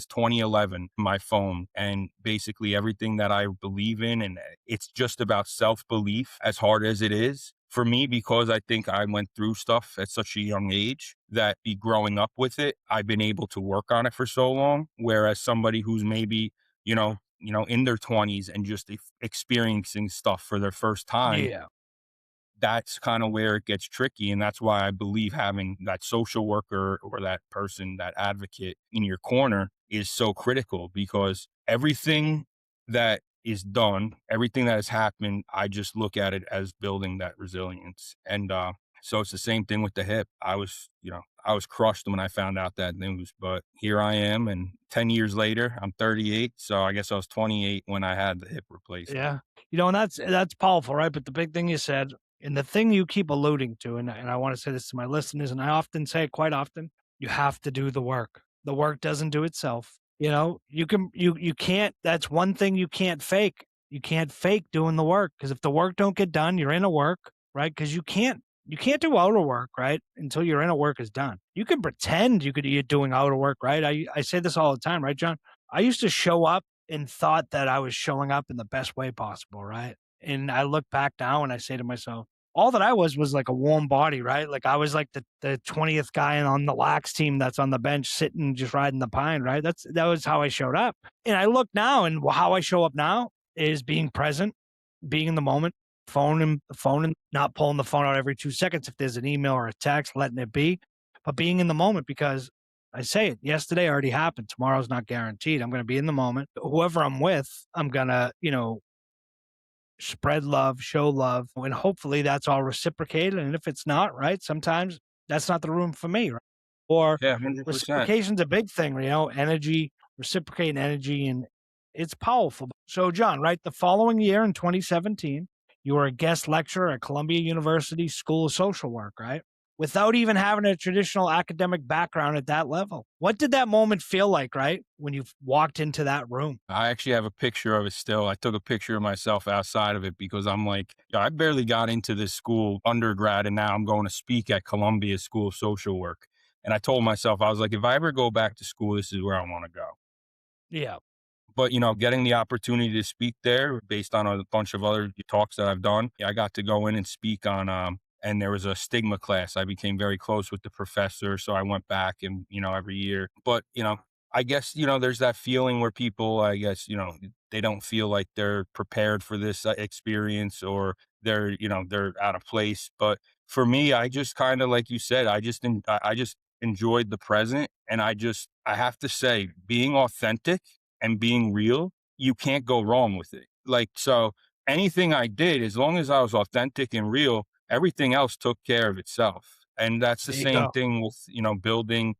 2011, my phone, and basically everything that I believe in. And it's just about self-belief, as hard as it is for me, because I think I went through stuff at such a young age that be growing up with it, I've been able to work on it for so long. Whereas somebody who's maybe, in their 20s and just experiencing stuff for their first time, Yeah. that's kind of where it gets tricky. And that's why I believe having that social worker or that person, that advocate in your corner is so critical, because everything that is done, everything that has happened, I just look at it as building that resilience. And so it's the same thing with the hip. I was crushed when I found out that news, but here I am. And 10 years later, I'm 38. So I guess I was 28 when I had the hip replacement. Yeah. And that's powerful, right? But the big thing you said, and the thing you keep alluding to, and I want to say this to my listeners, and I often say it quite often, you have to do the work. The work doesn't do itself. You can't, that's one thing you can't fake. You can't fake doing the work, because if the work don't get done, you're in a work, right? Because you can't do outer work, right? Until your inner work is done. You can pretend you're doing outer work, right? I say this all the time, right, John? I used to show up and thought that I was showing up in the best way possible, right? And I look back now and I say to myself, all that I was like a warm body, right? Like I was like the 20th guy on the lax team that's on the bench sitting, just riding the pine, right? That was how I showed up. And I look now, and how I show up now is being present, being in the moment, phone and not pulling the phone out every 2 seconds if there's an email or a text, letting it be, but being in the moment, because I say it, yesterday already happened. Tomorrow's not guaranteed. I'm going to be in the moment. Whoever I'm with, I'm going to, spread love, show love, and hopefully that's all reciprocated. And if it's not, right, sometimes that's not the room for me, right? Or Yeah, 100%. reciprocation's a big thing, energy, reciprocating energy, and it's powerful. So, John, right, the following year in 2017, you were a guest lecturer at Columbia University School of Social Work, right? Without even having a traditional academic background at that level. What did that moment feel like, right, when you walked into that room? I actually have a picture of it still. I took a picture of myself outside of it, because I'm like, I barely got into this school undergrad, and now I'm going to speak at Columbia School of Social Work. And I told myself, I was like, if I ever go back to school, this is where I want to go. Yeah. But, getting the opportunity to speak there based on a bunch of other talks that I've done, I got to go in and speak on, and there was a stigma class. I became very close with the professor. So I went back and, every year. But, I guess, there's that feeling where people, I guess, they don't feel like they're prepared for this experience, or they're out of place. But for me, I just kind of, like you said, I just enjoyed the present. And I have to say, being authentic and being real, you can't go wrong with it. Like, so anything I did, as long as I was authentic and real, everything else took care of itself. And that's the There you same go. thing with, building,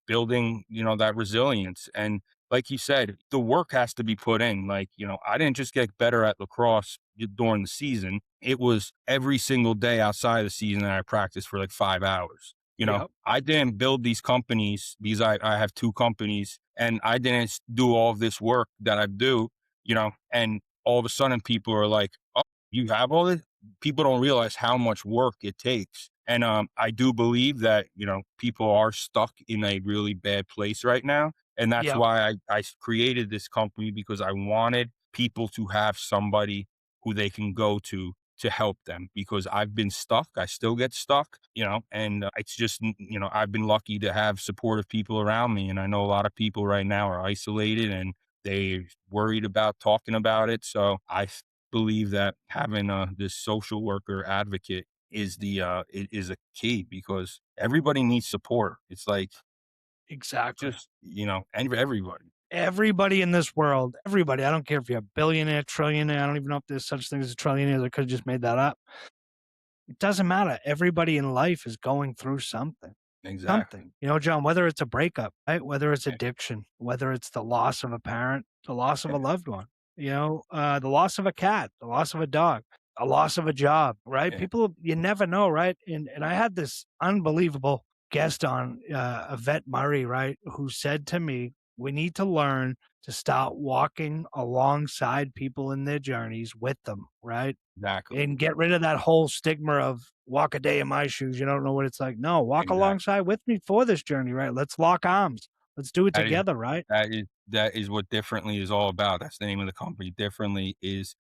that resilience. And like you said, the work has to be put in. Like, I didn't just get better at lacrosse during the season. It was every single day outside of the season that I practiced for like 5 hours. Yep. I didn't build these companies, because I have 2 companies, and I didn't do all of this work that I do, and all of a sudden people are like, oh, you have all this? People don't realize how much work it takes. And I do believe that, people are stuck in a really bad place right now. And that's Yep. why I created this company, because I wanted people to have somebody who they can go to help them, because I've been stuck. I still get stuck, and it's just, I've been lucky to have supportive people around me. And I know a lot of people right now are isolated and they're worried about talking about it. So I believe that having this social worker advocate is is a key, because everybody needs support. It's like, Exactly. just, and everybody. Everybody in this world, everybody, I don't care if you're a billionaire, trillionaire, I don't even know if there's such thing as a trillionaire. I could have just made that up. It doesn't matter. Everybody in life is going through something. Exactly. something. John, whether it's a breakup, right? Whether it's addiction, whether it's the loss of a parent, the loss of a loved one, the loss of a cat, the loss of a dog, a loss of a job, right? Yeah. People, you never know, right? And I had this unbelievable guest on, Yvette Murray, right, who said to me, we need to learn to start walking alongside people in their journeys with them, right? Exactly. And get rid of that whole stigma of walk a day in my shoes. You don't know what it's like. No, walk Exactly. alongside with me for this journey, right? Let's lock arms. Let's do it That is together, right? that is what Differently is all about. That's the name of the company. Differently is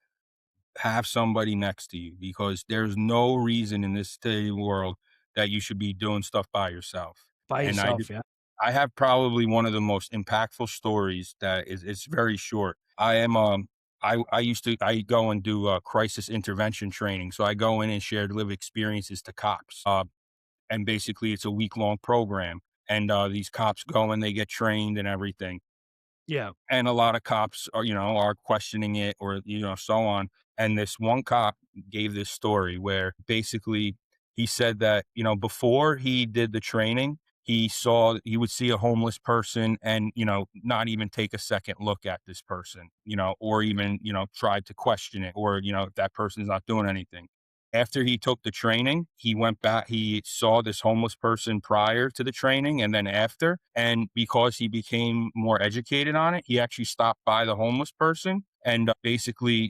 have somebody next to you, because there's no reason in this today world that you should be doing stuff by yourself. By And yourself, yeah. I have probably one of the most impactful stories that is it's very short. I go and do crisis intervention training. So I go in and share live experiences to cops. And basically it's a week-long program. And these cops go and they get trained and everything. Yeah. And a lot of cops are questioning it, or, so on. And this one cop gave this story where basically he said that, before he did the training, he would see a homeless person and, not even take a second look at this person, or even, try to question it, or, if that person's not doing anything. After he took the training, he went back, he saw this homeless person prior to the training and then after. And because he became more educated on it, he actually stopped by the homeless person and basically,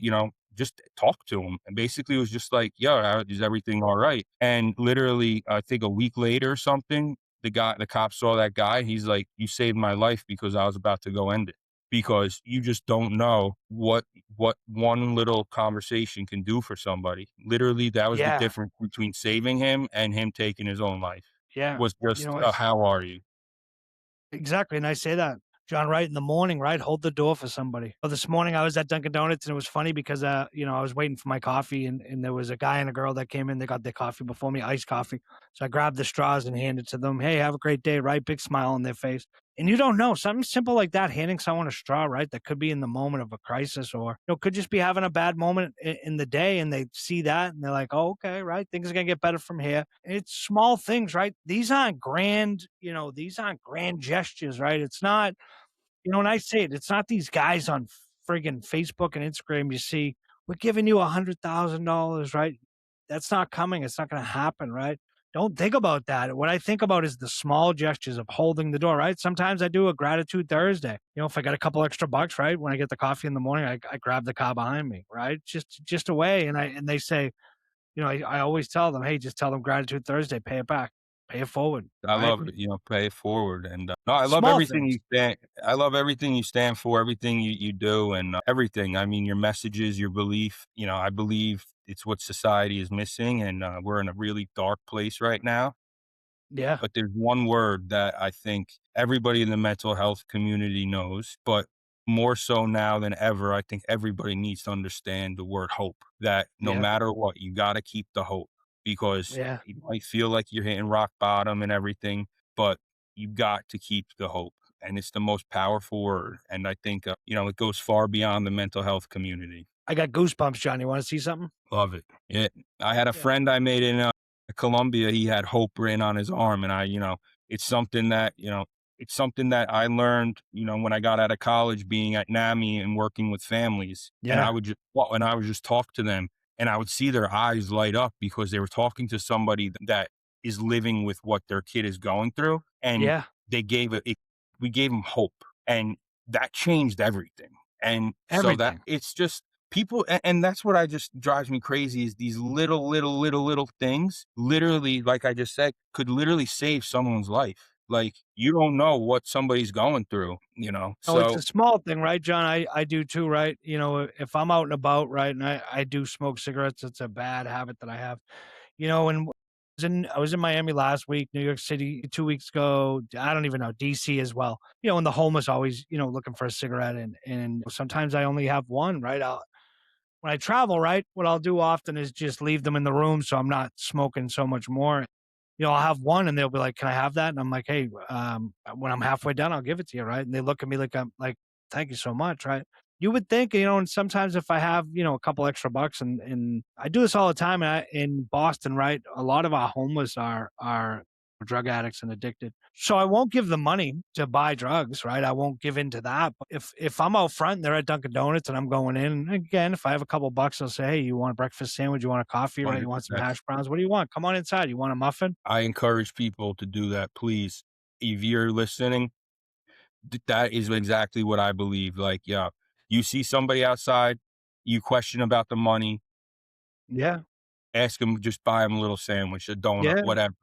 just talked to him. And basically it was just like, yo, is everything all right? And literally, I think a week later or something, the cop saw that guy. He's like, you saved my life because I was about to go end it. Because you just don't know what one little conversation can do for somebody. Literally, that was the Yeah. difference between saving him and him taking his own life, Yeah. was just, It's "How are you?" exactly. And I say that, John, right in the morning, right? Hold the door for somebody. Well, this morning I was at Dunkin' Donuts and it was funny because, I was waiting for my coffee and there was a guy and a girl that came in. They got their coffee before me, iced coffee. So I grabbed the straws and handed to them. Hey, have a great day, right? Big smile on their face. And you don't know, something simple like that, handing someone a straw, right? That could be in the moment of a crisis, or could just be having a bad moment in the day, and they see that and they're like, oh, okay, right, things are gonna get better from here. And it's small things, right? These aren't grand gestures, right? It's not, when I say it, it's not these guys on friggin' Facebook and Instagram you see, we're giving you $100,000, right? That's not coming. It's not going to happen, right? Don't think about that. What I think about is the small gestures of holding the door, right? Sometimes I do a gratitude Thursday. If I got a couple extra bucks, right? When I get the coffee in the morning, I grab the car behind me, right? Just away. And they say, I always tell them, hey, just tell them gratitude Thursday, pay it back, pay it forward, I right? love it, pay it forward. And no, I love Small everything things. you stand for, everything you do, and everything. I mean, your messages, your belief. I believe it's what society is missing, and we're in a really dark place right now. Yeah. But there's one word that I think everybody in the mental health community knows, but more so now than ever, I think everybody needs to understand the word hope. That no Yeah. matter what, you got to keep the hope, because Yeah. you might feel like you're hitting rock bottom and everything, but you got to keep the hope. And it's the most powerful word. And I think, it goes far beyond the mental health community. I got goosebumps, John. You want to see something? Love it. Yeah. I had a Yeah. friend I made in Colombia. He had hope written on his arm. And it's something that, I learned, when I got out of college, being at NAMI and working with families. And Yeah. I would just talk to them, and I would see their eyes light up because they were talking to somebody that is living with what their kid is going through. And Yeah. they we gave them hope, and that changed everything. And so that Everything. it's just, people, and that's what I just drives me crazy, is these little things, literally, like I just said, could literally save someone's life. Like, you don't know what somebody's going through, No, it's so a small thing, right, John? I do too, right? If I'm out and about, right, and I do smoke cigarettes, it's a bad habit that I have. And I was in Miami last week, New York City 2 weeks ago. I don't even know, DC as well. And the homeless always, looking for a cigarette, and sometimes I only have one, right? When I travel, right, what I'll do often is just leave them in the room so I'm not smoking so much more. I'll have one and they'll be like, "Can I have that?" And I'm like, "Hey, when I'm halfway done, I'll give it to you, right?" And they look at me like I'm like, "Thank you so much," right? You would think, and sometimes if I have, a couple extra bucks, and I do this all the time, in Boston, right? A lot of our homeless are drug addicts and addicted. So I won't give them money to buy drugs, right? I won't give in to that. But if I'm out front and they're at Dunkin' Donuts and I'm going in, and again, if I have a couple bucks, I'll say, hey, you want a breakfast sandwich? You want a coffee, right? You want some 100%. hash browns? What do you want? Come on inside. You want a muffin? I encourage people to do that, please. If you're listening, that is exactly what I believe. Like, yeah, you see somebody outside, you question about the money, Yeah. ask them, just buy them a little sandwich, a donut, Yeah. whatever.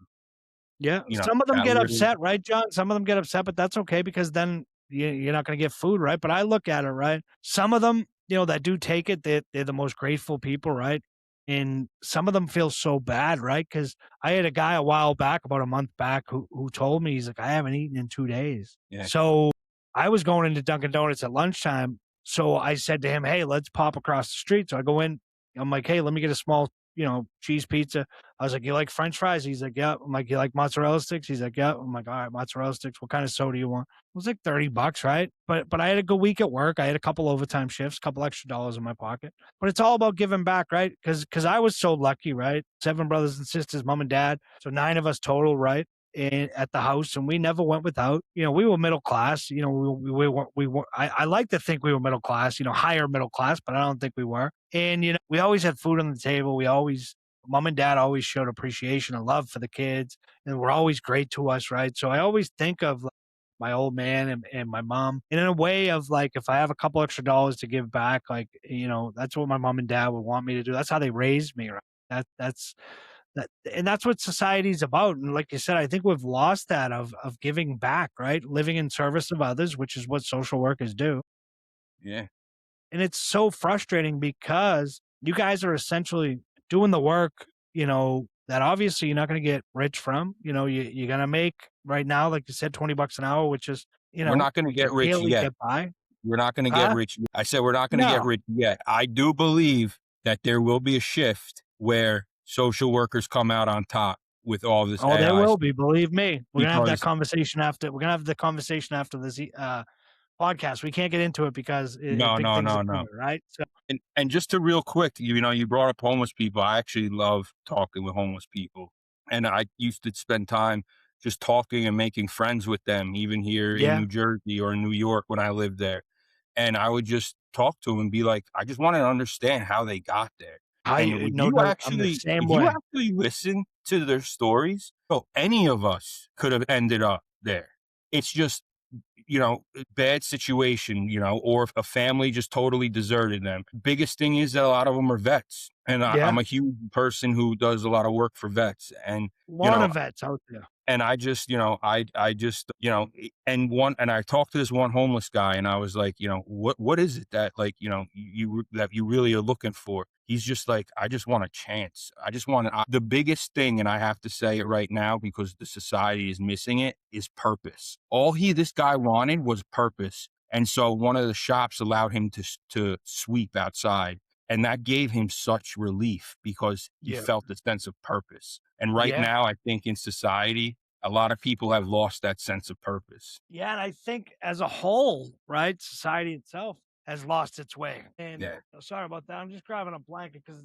Yeah. You know, Some of them that get literally, upset, right, John? Some of them get upset, but that's okay because then you're not going to get food, right? But I look at it, right? Some of them, that do take it, they're the most grateful people, right? And some of them feel so bad, right? Because I had a guy a while back, about a month back, who told me, he's like, I haven't eaten in 2 days. yeah. So I was going into Dunkin' Donuts at lunchtime. So I said to him, hey, let's pop across the street. So I go in. I'm like, hey, let me get a small, cheese pizza. I was like, you like French fries? He's like, yeah. I'm like, you like mozzarella sticks? He's like, yeah. I'm like, all right, mozzarella sticks. What kind of soda you want? It was like $30, right? But I had a good week at work. I had a couple overtime shifts, a couple extra dollars in my pocket. But it's all about giving back, right? Because I was so lucky, right? 7 brothers and sisters, mom and dad. So 9 of us total, right? At the house, and we never went without. We were middle class. I like to think we were middle class, higher middle class, but I don't think we were. And we always had food on the table. Mom and dad always showed appreciation and love for the kids, and were always great to us, right? So I always think of like, my old man and my mom, and in a way of like, if I have a couple extra dollars to give back, like that's what my mom and dad would want me to do. That's how they raised me, right? And that's what society's about. And like you said, I think we've lost that of giving back, right? Living in service of others, which is what social workers do. Yeah. And it's so frustrating because you guys are essentially doing the work, that obviously you're not going to get rich from. You're going to make right now, like you said, $20 an hour, which is, We're not going to get rich barely yet. get by. We're not going to get Huh? rich. I said we're not going to get No. rich yet. I do believe that there will be a shift where social workers come out on top with all this Oh, AI there will stuff, be. Believe me. We're going to have that because conversation after. We're going to have the conversation after this podcast. We can't get into it because no, big no, things no, are no. coming, right? So And just to real quick, you brought up homeless people. I actually love talking with homeless people, and I used to spend time just talking and making friends with them, even here in yeah, New Jersey or in New York when I lived there. And I would just talk to them and be like, I just want to understand how they got there. And no doubt. I'm the same if you way. actually listen to their stories, any of us could have ended up there. It's just, bad situation, or if a family just totally deserted them. Biggest thing is that a lot of them are vets. And Yeah, I'm a huge person who does a lot of work for vets. And, a lot of vets out there. and I just, I just, and I talked to this one homeless guy and I was like, what is it that like, that you really are looking for? He's just like, I just want a chance. I just want the biggest thing. And I have to say it right now because the society is missing it, is purpose. This guy wanted was purpose. And so one of the shops allowed him to sweep outside. And that gave him such relief because he Yeah, felt a sense of purpose. And right yeah, now, I think in society, a lot of people have lost that sense of purpose. yeah. And I think as a whole, right, society itself has lost its way. And Yeah. sorry about that. I'm just grabbing a blanket because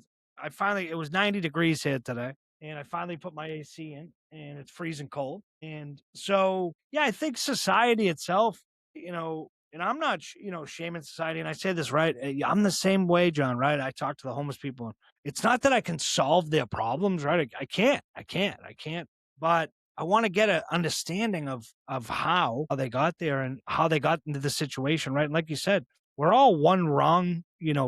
it was 90 degrees here today, and I finally put my AC in, and it's freezing cold. And so, yeah, I think society itself, and I'm not, shaming society. And I say this, right? I'm the same way, John, right? I talk to the homeless people. And it's not that I can solve their problems, right? I can't. But I want to get an understanding of how they got there and how they got into the situation, right? And like you said, we're all one wrong,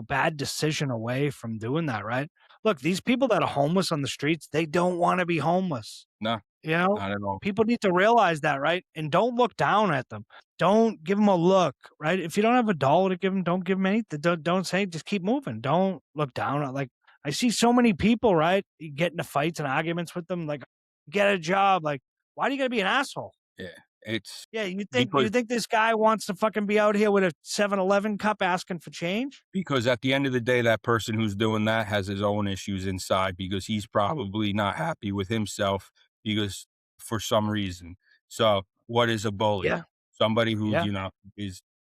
bad decision away from doing that, right? Look, these people that are homeless on the streets, they don't want to be homeless. No, You know, not at all. people need to realize that, right? And don't look down at them. Don't give them a look, right? If you don't have a dollar to give them, don't give them anything. Don't say, just keep moving. Don't look down at, like, I see so many people, right? You get into fights and arguments with them, like, get a job. Like, why do you gotta be an asshole? Yeah. It's Yeah, you because think this guy wants to fucking be out here with a 7-Eleven cup asking for change? because at the end of the day, that person who's doing that has his own issues inside because he's probably not happy with himself because for some reason. So what is a bully? Yeah, Somebody who, yeah.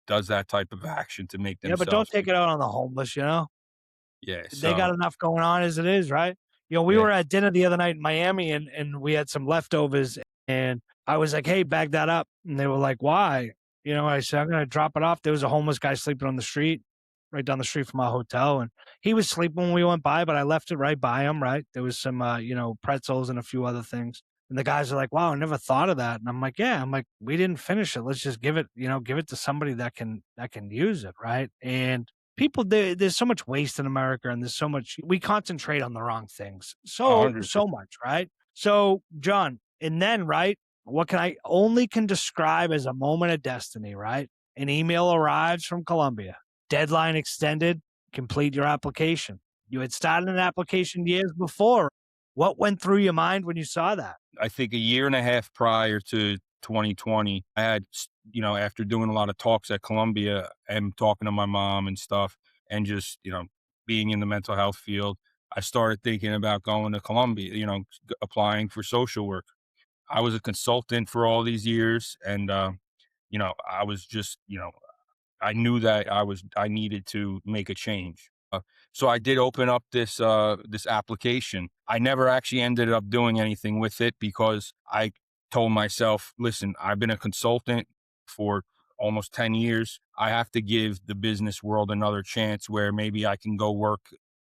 does that type of action to make Yeah, but don't themselves take it out on the homeless. Yeah. They got So enough going on as it is, right? We yeah. were at dinner the other night in Miami and we had some leftovers And I was like, hey, bag that up. And they were like, why? I said, I'm going to drop it off. There was a homeless guy sleeping on the street, right down the street from our hotel. And he was sleeping when we went by, but I left it right by him, right? There was some, pretzels and a few other things. And the guys are like, wow, I never thought of that. And I'm like, yeah, we didn't finish it. Let's just give it to somebody that can use it, right? And people, there's so much waste in America, and we concentrate on the wrong things. So 100%. much, right? So, John, and then, right, what I only can describe as a moment of destiny, right? An email arrives from Columbia. Deadline extended, complete your application. You had started an application years before. What went through your mind when you saw that? I think a year and a half prior to 2020, I had, after doing a lot of talks at Columbia and talking to my mom and stuff, and just, being in the mental health field, I started thinking about going to Columbia, applying for social work. I was a consultant for all these years, and, I was just, I knew that I needed to make a change. So I did open up this application. I never actually ended up doing anything with it because I told myself, listen, I've been a consultant for almost 10 years. I have to give the business world another chance where maybe I can go work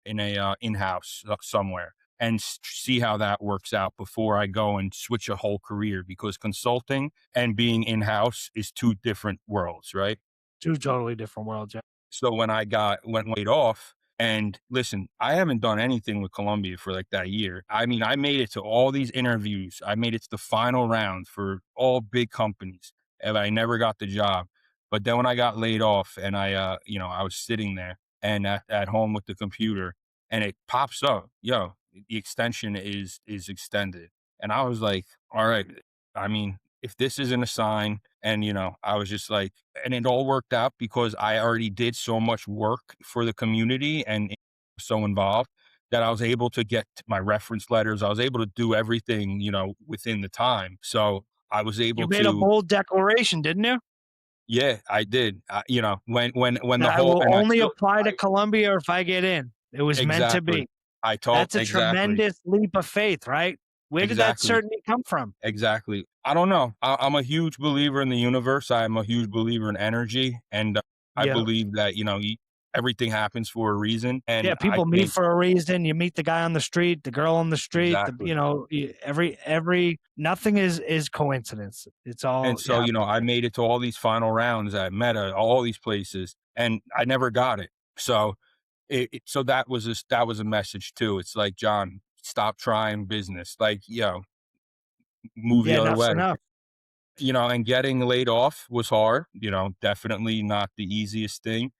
in a in-house somewhere and see how that works out before I go and switch a whole career, because consulting and being in-house is two different worlds, right? Two totally different worlds. Yeah. So when I went laid off, and listen, I haven't done anything with Columbia for like that year. I mean, I made it to all these interviews. I made it to the final round for all big companies, and I never got the job. But then when I got laid off, and I was sitting there and at home with the computer, and it pops up, the extension is extended. And I was like, all right, I mean, if this isn't a sign, and, I was just like, and it all worked out because I already did so much work for the community and so involved that I was able to get my reference letters. I was able to do everything, within the time. So I was You able made a to, bold declaration, didn't you? yeah, I did. When That the I whole, will and I only still, apply to Columbia if I get in. It was meant to exactly. be. That's a Exactly. tremendous leap of faith, right? Where did that Exactly. certainty come from? Exactly. I don't know. I'm a huge believer in the universe. I'm a huge believer in energy, and I Yeah. believe that everything happens for a reason. And Yeah, I people meet think for a reason. You meet the guy on the street, the girl on the street, exactly. every nothing is coincidence. It's And all, so yeah. I made it to all these final rounds at Meta, all these places, and I never got it. So so that was a message too. It's like, John, stop trying business. Like, move the Yeah, other enough's way. enough. And getting laid off was hard. Definitely not the easiest thing.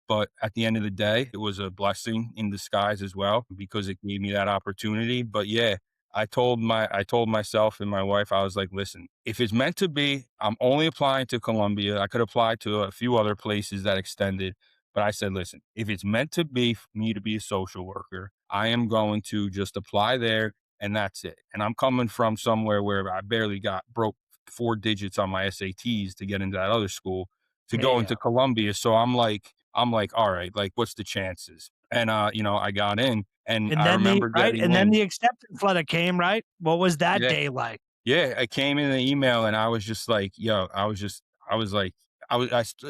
But at the end of the day, it was a blessing in disguise as well, because it gave me that opportunity. But yeah, I told myself and my wife, I was like, listen, if it's meant to be, I'm only applying to Columbia. I could apply to a few other places that extended. But I said, listen, if it's meant to be for me to be a social worker, I am going to just apply there, and that's it. And I'm coming from somewhere where I barely broke 4 digits on my SATs to get into that other school, to go Yeah. into Columbia. So I'm like, all right, like, what's the chances? And, I got in, and And I then remember getting and then in. the acceptance letter came, right? What was that Yeah. day like? Yeah. I came in the email, and I was just like, I was like,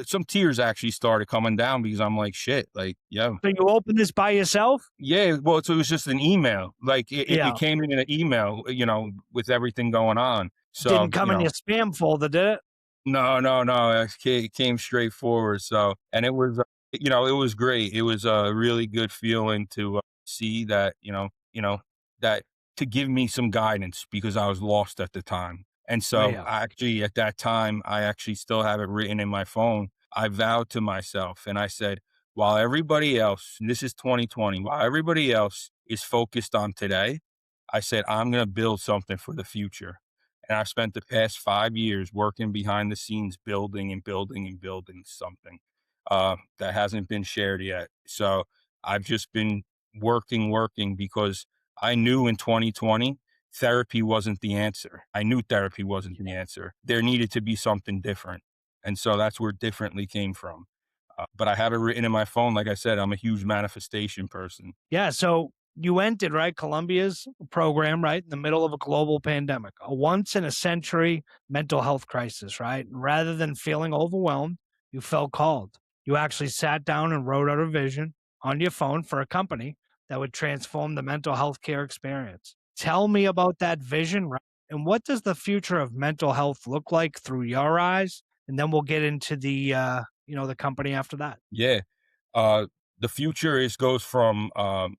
some tears actually started coming down, because I'm like, shit, like, So you opened this by yourself? yeah, well, so it was just an email. Like, it Yeah. came in an email, with everything going on. Didn't So, come in your spam folder, did it? no, no, no. It came straight forward. So, and it was, it was great. It was a really good feeling to see that, that to give me some guidance, because I was lost at the time. And so, Yeah. I actually, at that time, I actually still have it written in my phone. I vowed to myself, and I said, while everybody else, and this is 2020, while everybody else is focused on today, I said, I'm going to build something for the future. And I've spent the past 5 years working behind the scenes, building and building and building something that hasn't been shared yet. So I've just been working, because I knew in 2020, therapy wasn't the answer. I knew therapy wasn't the answer. There needed to be something different. And so that's where differently came from. But I have it written in my phone. Like I said, I'm a huge manifestation person. Yeah. So You entered, right, Columbia's program, right, in the middle of a global pandemic, a once in a century mental health crisis, right? And rather than feeling overwhelmed, you felt called. You actually sat down and wrote out a vision on your phone for a company that would transform the mental health care experience. Tell me about that vision, right? And what does the future of mental health look like through your eyes? And then we'll get into the company after that. Yeah. The future goes from,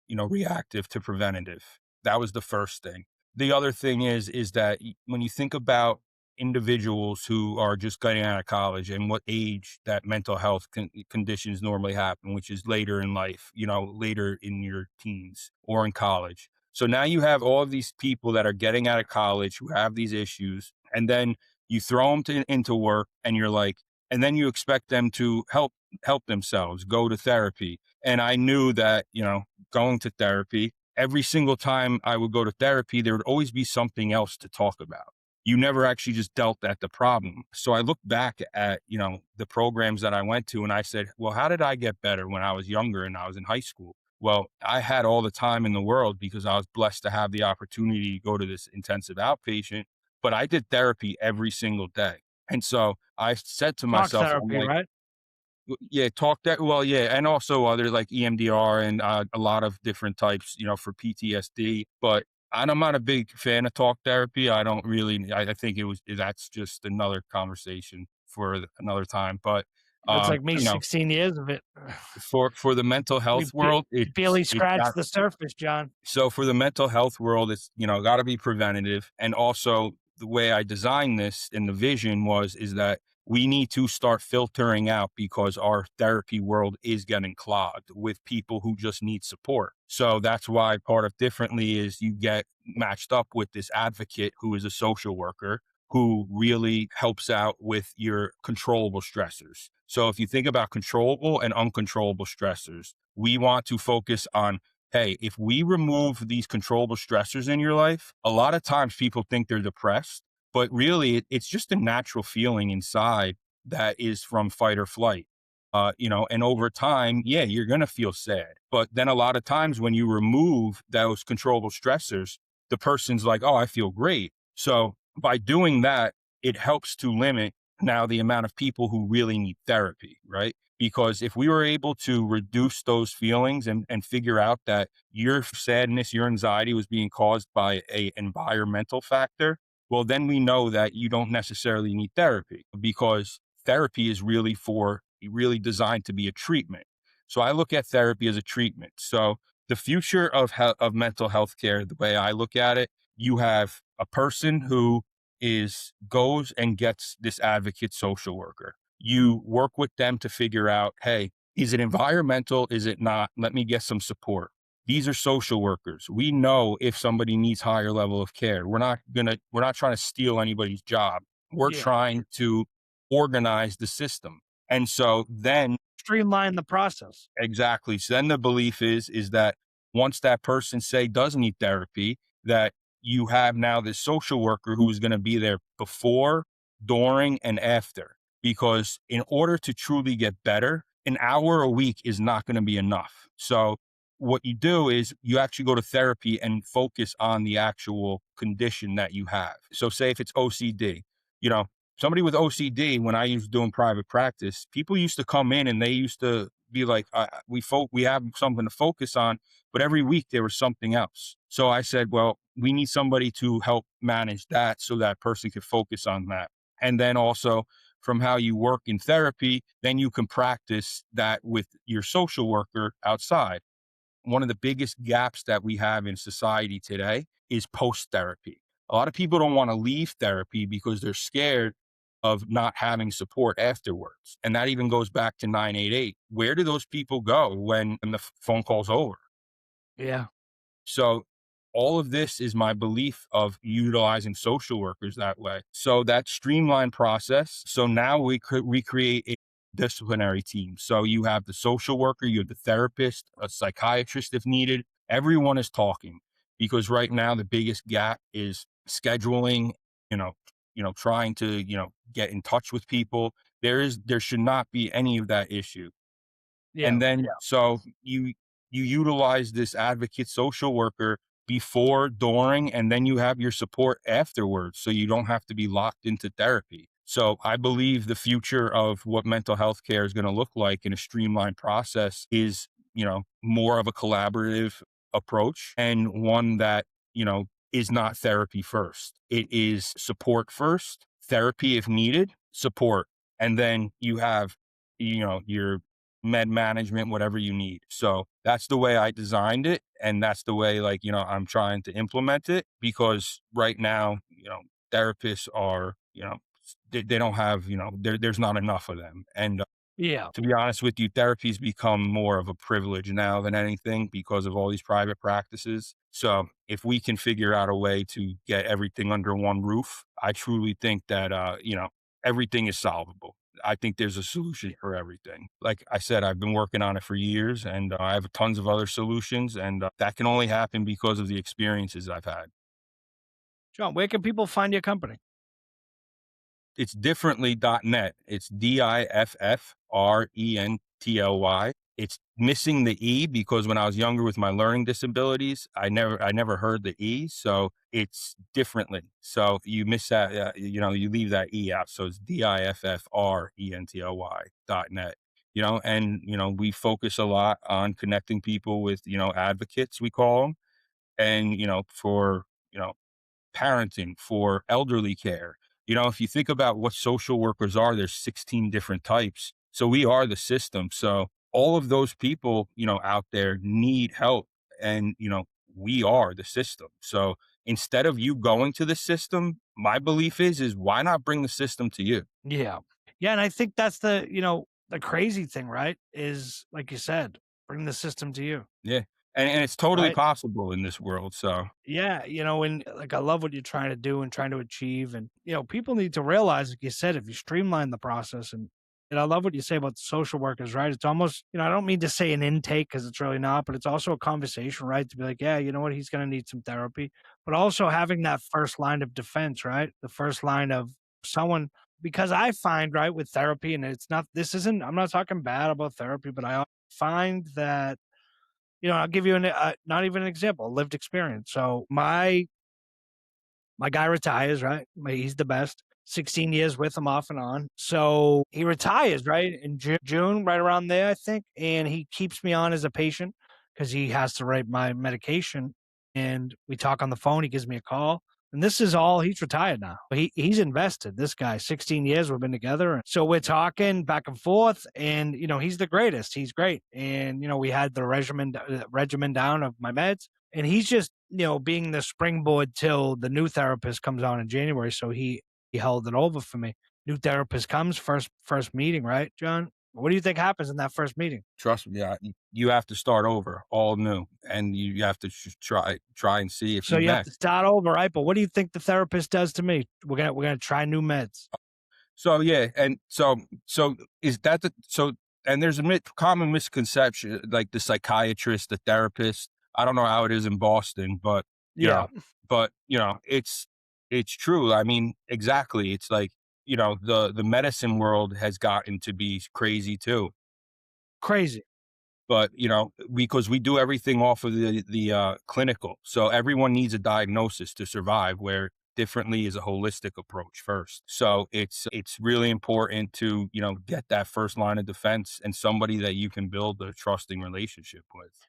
reactive to preventative. That was the first thing. The other thing is that when you think about individuals who are just getting out of college and what age that mental health conditions normally happen, which is later in life, later in your teens or in college. So now you have all of these people that are getting out of college who have these issues, and then you throw them into work, and you're like, and then you expect them to help themselves, go to therapy. And I knew that, going to therapy, every single time I would go to therapy, there would always be something else to talk about. You never actually just dealt at the problem. So I look back at, the programs that I went to, and I said, well, how did I get better when I was younger and I was in high school? Well, I had all the time in the world because I was blessed to have the opportunity to go to this intensive outpatient, but I did therapy every single day. And so I said to Talk myself, I'm therapy, like, right? yeah, talk that. Well, yeah. And also other like EMDR and a lot of different types, for PTSD. But I'm not a big fan of talk therapy. I don't really, I think that's just another conversation for another time. But, That's like me, you know, 16 years of it. for the mental We health world, barely it's scratched got, the surface, John. so for the mental health world, it's, got to be preventative. And also the way I designed this and the vision is that we need to start filtering out because our therapy world is getting clogged with people who just need support. So that's why part of differently is you get matched up with this advocate who is a social worker who really helps out with your controllable stressors. So if you think about controllable and uncontrollable stressors, we want to focus on, hey, if we remove these controllable stressors in your life, a lot of times people think they're depressed, but really it's just a natural feeling inside that is from fight or flight. And over time, yeah, you're going to feel sad. But then a lot of times when you remove those controllable stressors, the person's like, oh, I feel great. So by doing that, it helps to limit now the amount of people who really need therapy, right? Because if we were able to reduce those feelings and figure out that your sadness, your anxiety was being caused by a environmental factor, well, then we know that you don't necessarily need therapy because therapy is really designed to be a treatment. So I look at therapy as a treatment. So the future of mental health care, the way I look at it, you have a person who goes and gets this advocate social worker. You work with them to figure out, hey, is it environmental? Is it not? Let me get some support. These are social workers. We know if somebody needs higher level of care. We're not trying to steal anybody's job. We're Yeah. trying to organize the system. And so then Streamline the process. exactly. So then the belief is that once that person does need therapy, that you have now this social worker who is going to be there before, during, and after. Because in order to truly get better, an hour a week is not going to be enough. So what you do is you actually go to therapy and focus on the actual condition that you have. So say if it's OCD, somebody with OCD, when I was doing private practice, people used to come in and they used to be like, we have something to focus on, but every week there was something else. So I said, well, we need somebody to help manage that so that person could focus on that. And then also from how you work in therapy, then you can practice that with your social worker outside. One of the biggest gaps that we have in society today is post therapy. A lot of people don't want to leave therapy because they're scared of not having support afterwards. And that even goes back to 988. Where do those people go when the phone call's over? Yeah. So all of this is my belief of utilizing social workers that way. So that streamlined process. So now we could recreate a disciplinary team. So you have the social worker, you have the therapist, a psychiatrist if needed. Everyone is talking because right now the biggest gap is scheduling, trying to, get in touch with people. There should not be any of that issue. Yeah. And then, so you utilize this advocate social worker before, during, and then you have your support afterwards. So you don't have to be locked into therapy. So I believe the future of what mental health care is going to look like in a streamlined process is, more of a collaborative approach, and one that, is not therapy first. It is support first, therapy if needed, support. And then you have, your med management, whatever you need. So that's the way I designed it. And that's the way, I'm trying to implement it, because right now, therapists are, they don't have, there's not enough of them. And Yeah. to be honest with you, therapy's become more of a privilege now than anything because of all these private practices. So if we can figure out a way to get everything under one roof, I truly think that, everything is solvable. I think there's a solution for everything. Like I said, I've been working on it for years, and I have tons of other solutions, and that can only happen because of the experiences I've had. John, where can people find your company? It's differently.net. It's diffrently. It's missing the E because when I was younger with my learning disabilities, I never heard the E. So it's differently. So you miss that, you leave that E out. So it's diffrently.net. We focus a lot on connecting people with, advocates, we call them. And, for, parenting, for elderly care. If you think about what social workers are, there's 16 different types. So we are the system. So all of those people, out there need help, and, we are the system. So instead of you going to the system, my belief is why not bring the system to you? Yeah. Yeah. And I think that's the crazy thing, right? Is like you said, bring the system to you. Yeah. And it's totally Right. possible in this world. So Yeah, and like I love what you're trying to do and trying to achieve. And people need to realize, like you said, if you streamline the process, and I love what you say about social workers, right? It's almost, I don't mean to say an intake because it's really not, but it's also a conversation, right? To be like, yeah, you know what, he's gonna need some therapy. But also having that first line of defense, right? The first line of someone, because I find, right, with therapy, and I'm not talking bad about therapy, but I find that I'll give you not even an example, a lived experience. So my guy retires, right? He's the best. 16 years with him off and on. So he retires, right? In June, right around there, I think. And he keeps me on as a patient because he has to write my medication. And we talk on the phone. He gives me a call. And this is all, he's retired now. He's invested. This guy, 16 years we've been together. So we're talking back and forth. And, he's the greatest. He's great. And, we had the regimen down of my meds. And he's just, being the springboard till the new therapist comes on in January. So he held it over for me. New therapist comes, first meeting, right, John? What do you think happens in that first meeting? trust me, you have to start over, all new, and you have to try and see if So you you have mesh. to start over, right? But what do you think the therapist does to me? We're gonna try new meds. So yeah, and so is that and there's a common misconception, like the psychiatrist, the therapist. I don't know how it is in Boston, but Yeah, it's true. I mean, exactly. It's like, the medicine world has gotten to be crazy too. crazy. But, because we do everything off of the clinical. So everyone needs a diagnosis to survive, where differently is a holistic approach first. So it's really important to, get that first line of defense and somebody that you can build a trusting relationship with.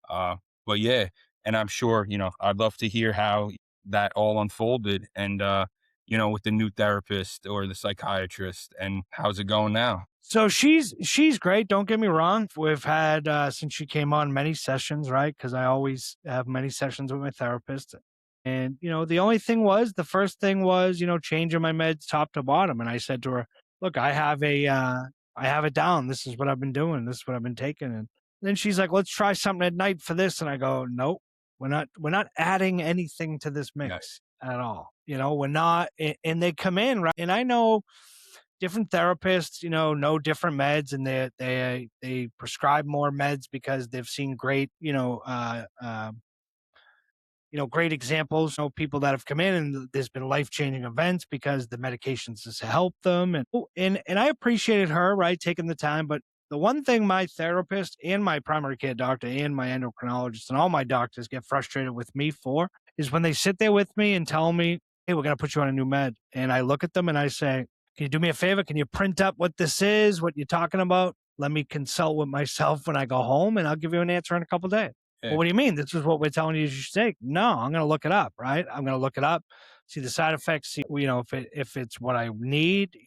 Uh, but yeah, and I'm sure, I'd love to hear how that all unfolded, and, with the new therapist or the psychiatrist, and how's it going now? So she's great. Don't get me wrong. We've had since she came on many sessions, right? Because I always have many sessions with my therapist. And the first thing was, changing my meds top to bottom. And I said to her, "Look, I have it down. This is what I've been doing. This is what I've been taking." And then she's like, "Let's try something at night for this." And I go, "Nope, we're not adding anything to this Yeah. mix at all. We're not." And they come in, right? And I know different therapists, know different meds, and they prescribe more meds because they've seen great, great examples, people that have come in and there's been life-changing events because the medications has helped them. And I appreciated her, right, taking the time, but The one thing my therapist and my primary care doctor and my endocrinologist and all my doctors get frustrated with me for is when they sit there with me and tell me, hey, we're going to put you on a new med. And I look at them and I say, can you do me a favor? Can you print up what this is, what you're talking about? Let me consult with myself when I go home and I'll give you an answer in a couple of days. Yeah. Well, what do you mean? This is what we're telling you should take. No, I'm going to look it up, right? I'm going to look it up, see the side effects, see, if it's what I need.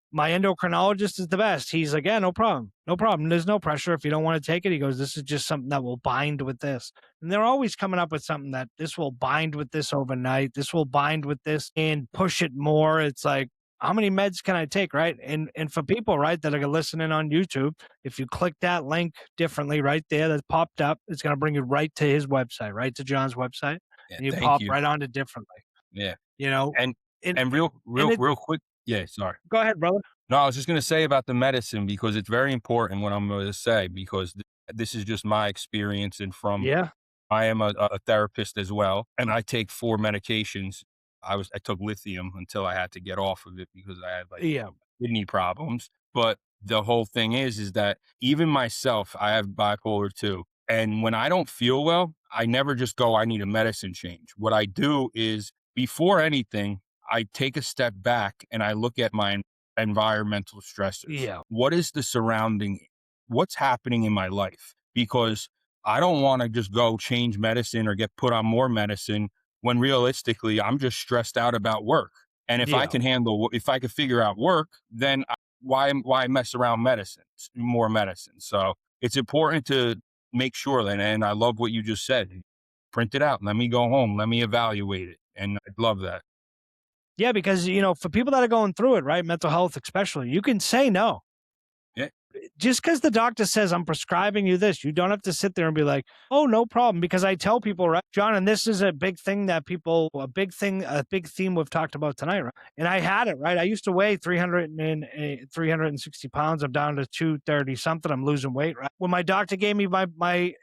My endocrinologist is the best. He's like, yeah, no problem. No problem. There's no pressure. If you don't want to take it, he goes, this is just something that will bind with this. And they're always coming up with something that this will bind with this overnight. This will bind with this and push it more. It's like, how many meds can I take, right? And for people, right, that are listening on YouTube, if you click that link differently right there that popped up, it's going to bring you right to his website, right to John's website. Yeah, and you thank pop you. right on it differently. Yeah. You know, And real quick. Yeah, sorry. Go ahead, brother. No, I was just going to say about the medicine because it's very important what I'm going to say because this is just my experience and from I am a therapist as well, and I take 4 medications. I took lithium until I had to get off of it because I had kidney problems. But the whole thing is that even myself, I have bipolar 2. And when I don't feel well, I never just go, I need a medicine change. What I do is before anything, I take a step back and I look at my environmental stressors. Yeah. What is the surrounding, what's happening in my life? Because I don't want to just go change medicine or get put on more medicine when realistically I'm just stressed out about work. And if I can figure out work, then why mess around more medicine? So it's important to make sure and I love what you just said. Print it out. Let me go home. Let me evaluate it. And I'd love that. Yeah, because, for people that are going through it, right, mental health especially, you can say no. Yeah. Just because the doctor says, I'm prescribing you this, you don't have to sit there and be like, oh, no problem. Because I tell people, right, John, and this is a big thing that a big theme we've talked about tonight, right? And I had it, right? I used to weigh 360 pounds. I'm down to 230 something. I'm losing weight, right? When my doctor gave me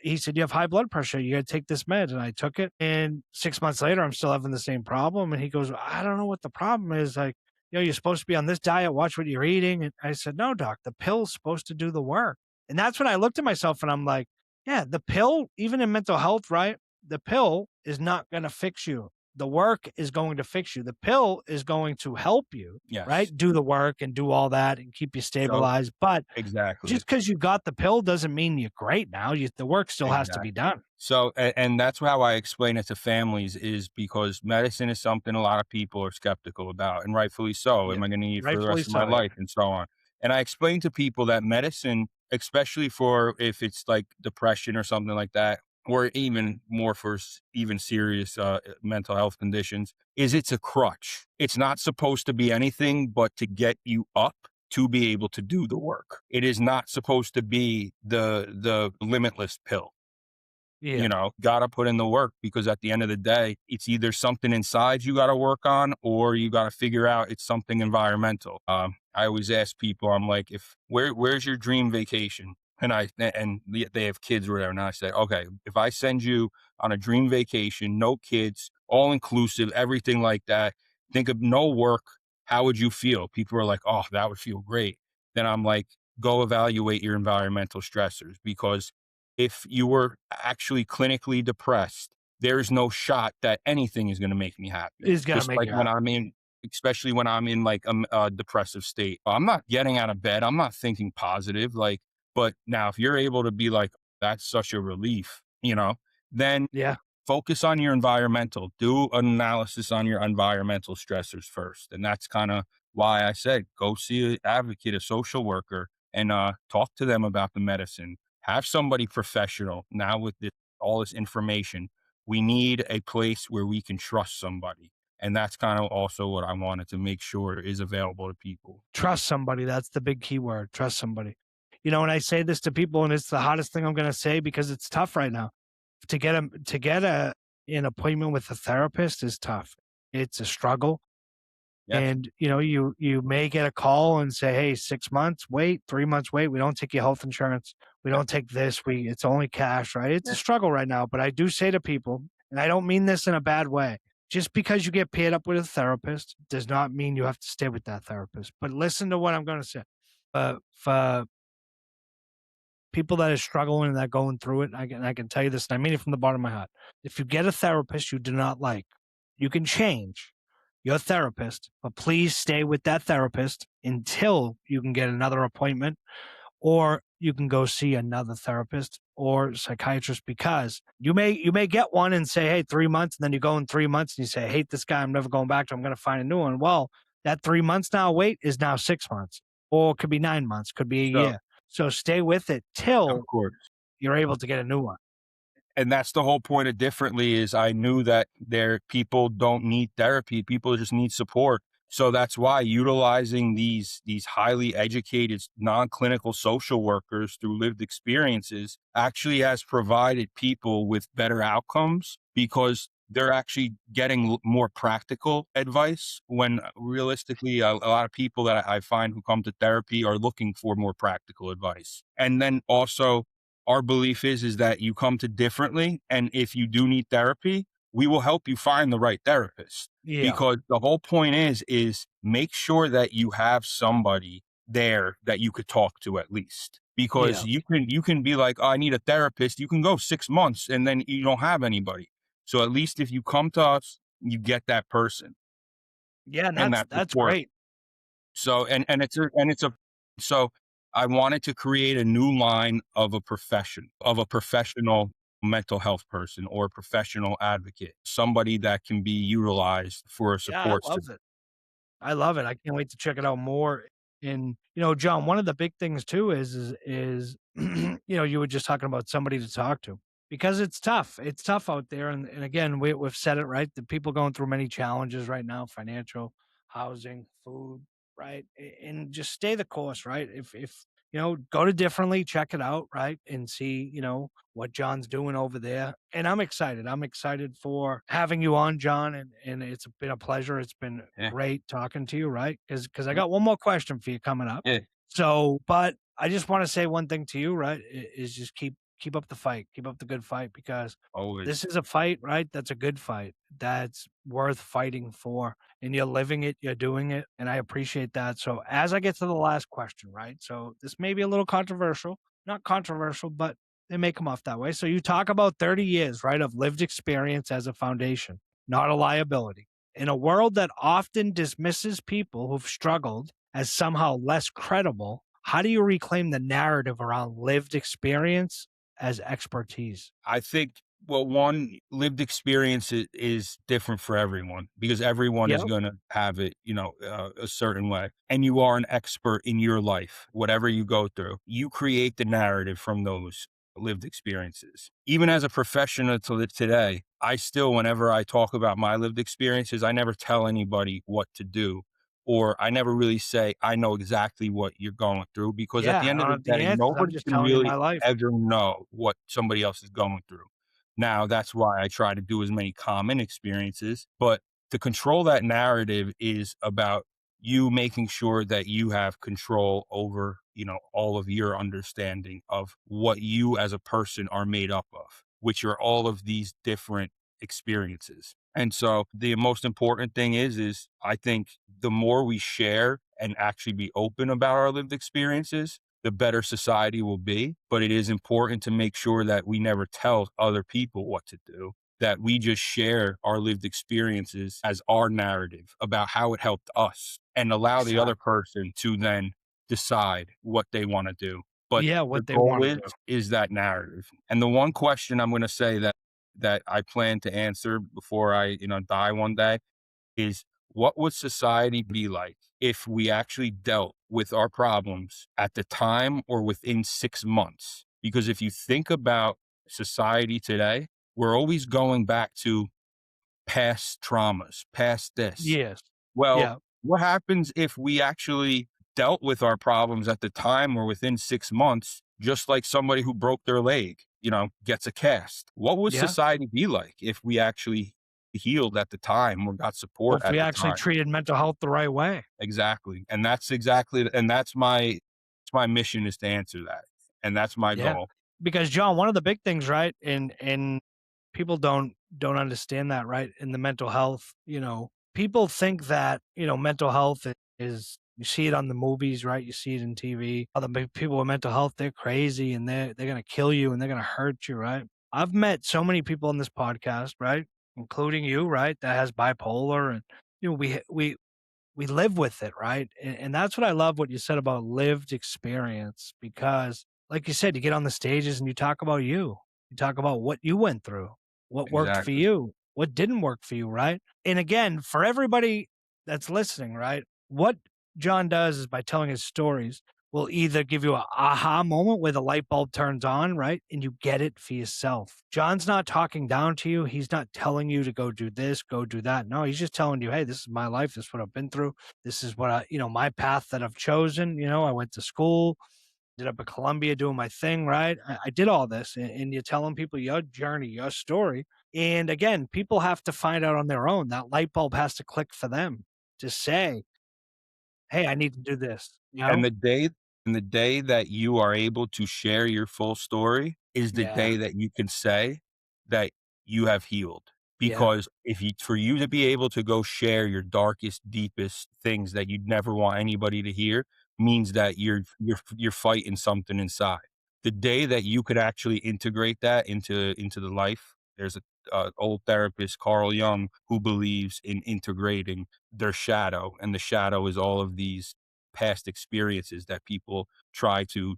he said, you have high blood pressure. You got to take this med. And I took it. And 6 months later, I'm still having the same problem. And he goes, I don't know what the problem is. Like, you're supposed to be on this diet, watch what you're eating. And I said, no, doc, the pill's supposed to do the work. And that's when I looked at myself and I'm like, yeah, the pill, even in mental health, right? The pill is not going to fix you. The work is going to fix you. The pill is going to help you, right? Do the work and do all that and keep you stabilized. But exactly, just because you got the pill doesn't mean you're great now. The work still has to be done. So, and that's how I explain it to families is because medicine is something a lot of people are skeptical about, and rightfully so. Am I going to need it for the rest of my life and so on? And I explain to people that medicine, especially for if it's like depression or something like that, or even more for even serious mental health conditions, it's a crutch. It's not supposed to be anything but to get you up to be able to do the work. It is not supposed to be the limitless pill. Yeah. Got to put in the work because at the end of the day, it's either something inside you got to work on or you got to figure out it's something environmental. I always ask people, I'm like, where's your dream vacation? And they have kids or whatever. And I say, okay, if I send you on a dream vacation, no kids, all inclusive, everything like that, think of no work. How would you feel? People are like, oh, that would feel great. Then I'm like, go evaluate your environmental stressors because if you were actually clinically depressed, there's no shot that anything is going to make me happy. It's going to make you happy. Especially when I'm in like a depressive state. I'm not getting out of bed. I'm not thinking positive. But now if you're able to be like, that's such a relief, then focus on your environmental, do an analysis on your environmental stressors first. And that's kind of why I said, go see an advocate, a social worker, and talk to them about the medicine. Have somebody professional. Now with all this information, we need a place where we can trust somebody. And that's kind of also what I wanted to make sure is available to people. Trust somebody. That's the big key word. Trust somebody. And I say this to people, and it's the hottest thing I'm going to say because it's tough right now. To get an appointment with a therapist is tough. It's a struggle. Yes. And, you may get a call and say, hey, 6 months, wait, 3 months, wait. We don't take your health insurance. We don't take this. It's only cash, right? It's a struggle right now. But I do say to people, and I don't mean this in a bad way, just because you get paired up with a therapist does not mean you have to stay with that therapist. But listen to what I'm going to say. For people that are struggling and that going through it, I can tell you this, and I mean it from the bottom of my heart. If you get a therapist you do not like, you can change your therapist, but please stay with that therapist until you can get another appointment, or you can go see another therapist or psychiatrist, because you may get one and say, hey, 3 months, and then you go in 3 months and you say, I hate this guy, I'm never going back to him, I'm going to find a new one. Well, that 3 months now wait is now 6 months, or it could be 9 months, could be a So, year. So stay with it of till course. you're able to get a new one. And that's the whole point of differently is I knew that people don't need therapy. People just need support. So that's why utilizing these highly educated non-clinical social workers through lived experiences actually has provided people with better outcomes, because they're actually getting more practical advice, when realistically a lot of people that I find who come to therapy are looking for more practical advice. And then also, our belief is that you come to differently, and if you do need therapy, we will help you find the right therapist. Yeah. Because the whole point is make sure that you have somebody there that you could talk to at least. Because Yeah. you can be like, oh, I need a therapist. You can go 6 months and then you don't have anybody. So at least if you come to us, you get that person Yeah. And and that's that that's support. great. So, so I wanted to create a new line of a professional mental health person or a professional advocate, somebody that can be utilized for a Yeah, I support love system. it. I love it. I can't wait to check it out more. And John, one of the big things too is you were just talking about somebody to talk to, because it's tough. It's tough out there, and again, we've said it, right. The people going through many challenges right now: financial, housing, food, right. And just stay the course, right. If go to differently, check it out, right, and see what John's doing over there. And I'm excited. I'm excited for having you on, John, and it's been a pleasure. It's been Yeah. great talking to you, right? Because I got one more question for you coming up. Yeah. So, but I just want to say one thing to you, right? Is just keep up the fight, keep up the good fight, because Always. this is a fight, right? That's a good fight. That's worth fighting for. And you're living it, you're doing it. And I appreciate that. So, as I get to the last question, right? So, this may be a little controversial, not controversial, but they may come off that way. So, you talk about 30 years, right, of lived experience as a foundation, not a liability. In a world that often dismisses people who've struggled as somehow less credible, how do you reclaim the narrative around lived experience as expertise? I think, well, one, lived experience is different for everyone, because everyone is Yep. going to have it, a certain way. And you are an expert in your life, whatever you go through. You create the narrative from those lived experiences. Even as a professional today, I still, whenever I talk about my lived experiences, I never tell anybody what to do. Or I never really say, I know exactly what you're going through, because at Yeah, the I end of don't the have the day, answers. I'm nobody just can telling you my really life. ever know what somebody else is going through. Now, that's why I try to do as many common experiences, but to control that narrative is about you making sure that you have control over, all of your understanding of what you as a person are made up of, which are all of these different experiences. And so the most important thing is I think the more we share and actually be open about our lived experiences, the better society will be. But it is important to make sure that we never tell other people what to do, that we just share our lived experiences as our narrative about how it helped us, and allow the other Exactly. person to then decide what they want to do. But Yeah, the what they goal want to do. is that narrative. And the one question I'm going to say that I plan to answer before I, die one day is, what would society be like if we actually dealt with our problems at the time or within 6 months? Because if you think about society today, we're always going back to past traumas, past this. Yes. Well, Yeah. what happens if we actually dealt with our problems at the time or within 6 months, just like somebody who broke their leg, gets a cast? What would Yeah. society be like if we actually healed at the time or got Well, support if at we the actually time? treated mental health the right way. Exactly. And that's my mission, is to answer that. And that's my Yeah. goal. Because John, one of the big things, right? And people don't understand that, right? In the mental health, people think that, mental health is You see it on the movies, right? You see it in TV. Other people with mental health, they're crazy and they're gonna kill you and they're gonna hurt you, right? I've met so many people on this podcast, right? Including you, right? That has bipolar, and we live with it, right? And that's what I love what you said about lived experience, because like you said, you get on the stages and you talk about you. You talk about what you went through, what worked for Exactly. you, what didn't work for you, right? And again, for everybody that's listening, right? What John does is by telling his stories will either give you a aha moment where the light bulb turns on, right? And you get it for yourself. John's not talking down to you. He's not telling you to go do this, go do that. No, he's just telling you, hey, this is my life. This is what I've been through. This is what my path that I've chosen. I went to school, ended up at Columbia doing my thing, right? I did all this. And you're telling people your journey, your story. And again, people have to find out on their own. That light bulb has to click for them to say, hey, I need to do this. And the day that you are able to share your full story is the Yeah. day that you can say that you have healed. Yeah. Because for you to be able to go share your darkest, deepest things that you'd never want anybody to hear means that you're fighting something inside. The day that you could actually integrate that into the life, there's a old therapist, Carl Jung, who believes in integrating their shadow, and the shadow is all of these past experiences that people try to,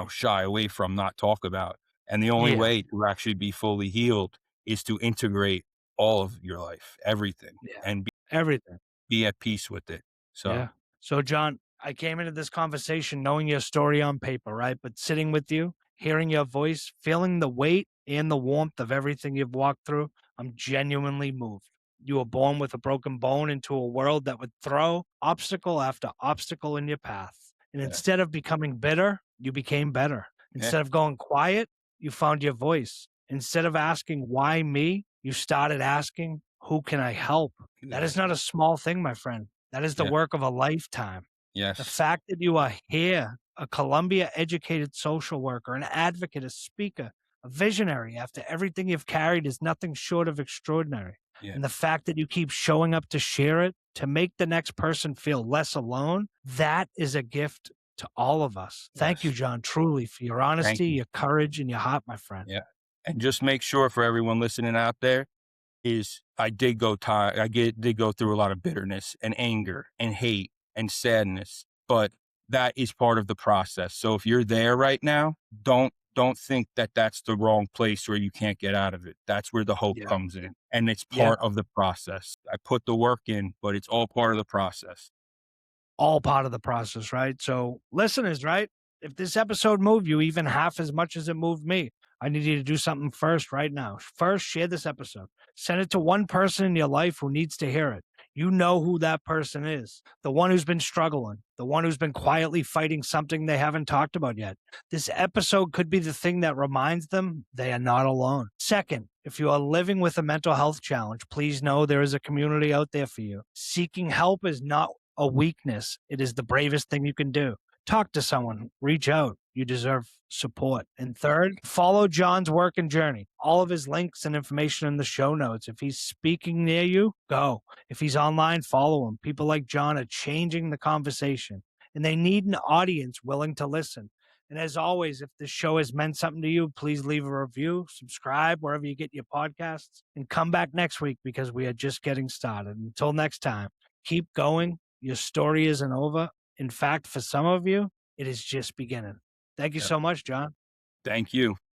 shy away from, not talk about. And the only Yeah. way to actually be fully healed is to integrate all of your life, everything, Yeah. and Everything. be at peace with it. So, Yeah. So, John, I came into this conversation knowing your story on paper, right? But sitting with you, hearing your voice, feeling the weight and the warmth of everything you've walked through, I'm genuinely moved. You were born with a broken bone into a world that would throw obstacle after obstacle in your path. And yeah, instead of becoming bitter, you became better. yeah, Instead of going quiet, you found your voice. Instead of asking, why me? You started asking, who can I help? That is exactly. not a small thing, my friend. That is the Yeah, work of a lifetime. The yes, fact that you are here, a Columbia educated social worker, an advocate, a speaker, a visionary, after everything you've carried is nothing short of extraordinary. yeah, And the fact that you keep showing up to share it, to make the next person feel less alone, that is a gift to all of us. Thank you, yes. John, truly, for your Thank honesty, you. your courage, and your heart, my friend. Yeah. And just make sure for everyone listening out there, is did go through a lot of bitterness and anger and hate and sadness, but that is part of the process. So if you're there right now, don't think that that's the wrong place where you can't get out of it. That's where the hope Yeah. comes in, and it's Yeah. part of the process. I put the work in, but it's all part of the process. All part of the process, right? So, listeners, right? If this episode moved you even half as much as it moved me, I need you to do something first right now. First, share this episode. Send it to one person in your life who needs to hear it. You know who that person is, the one who's been struggling, the one who's been quietly fighting something they haven't talked about yet. This episode could be the thing that reminds them they are not alone. Second, if you are living with a mental health challenge, please know there is a community out there for you. Seeking help is not a weakness. It is the bravest thing you can do. Talk to someone, reach out. You deserve support. And third, follow John's work and journey. All of his links and information in the show notes. If he's speaking near you, go. If he's online, follow him. People like John are changing the conversation, and they need an audience willing to listen. And as always, if this show has meant something to you, please leave a review, subscribe wherever you get your podcasts, and come back next week because we are just getting started. Until next time, keep going. Your story isn't over. In fact, for some of you, it is just beginning. Thank you Yeah. so much, John. Thank you.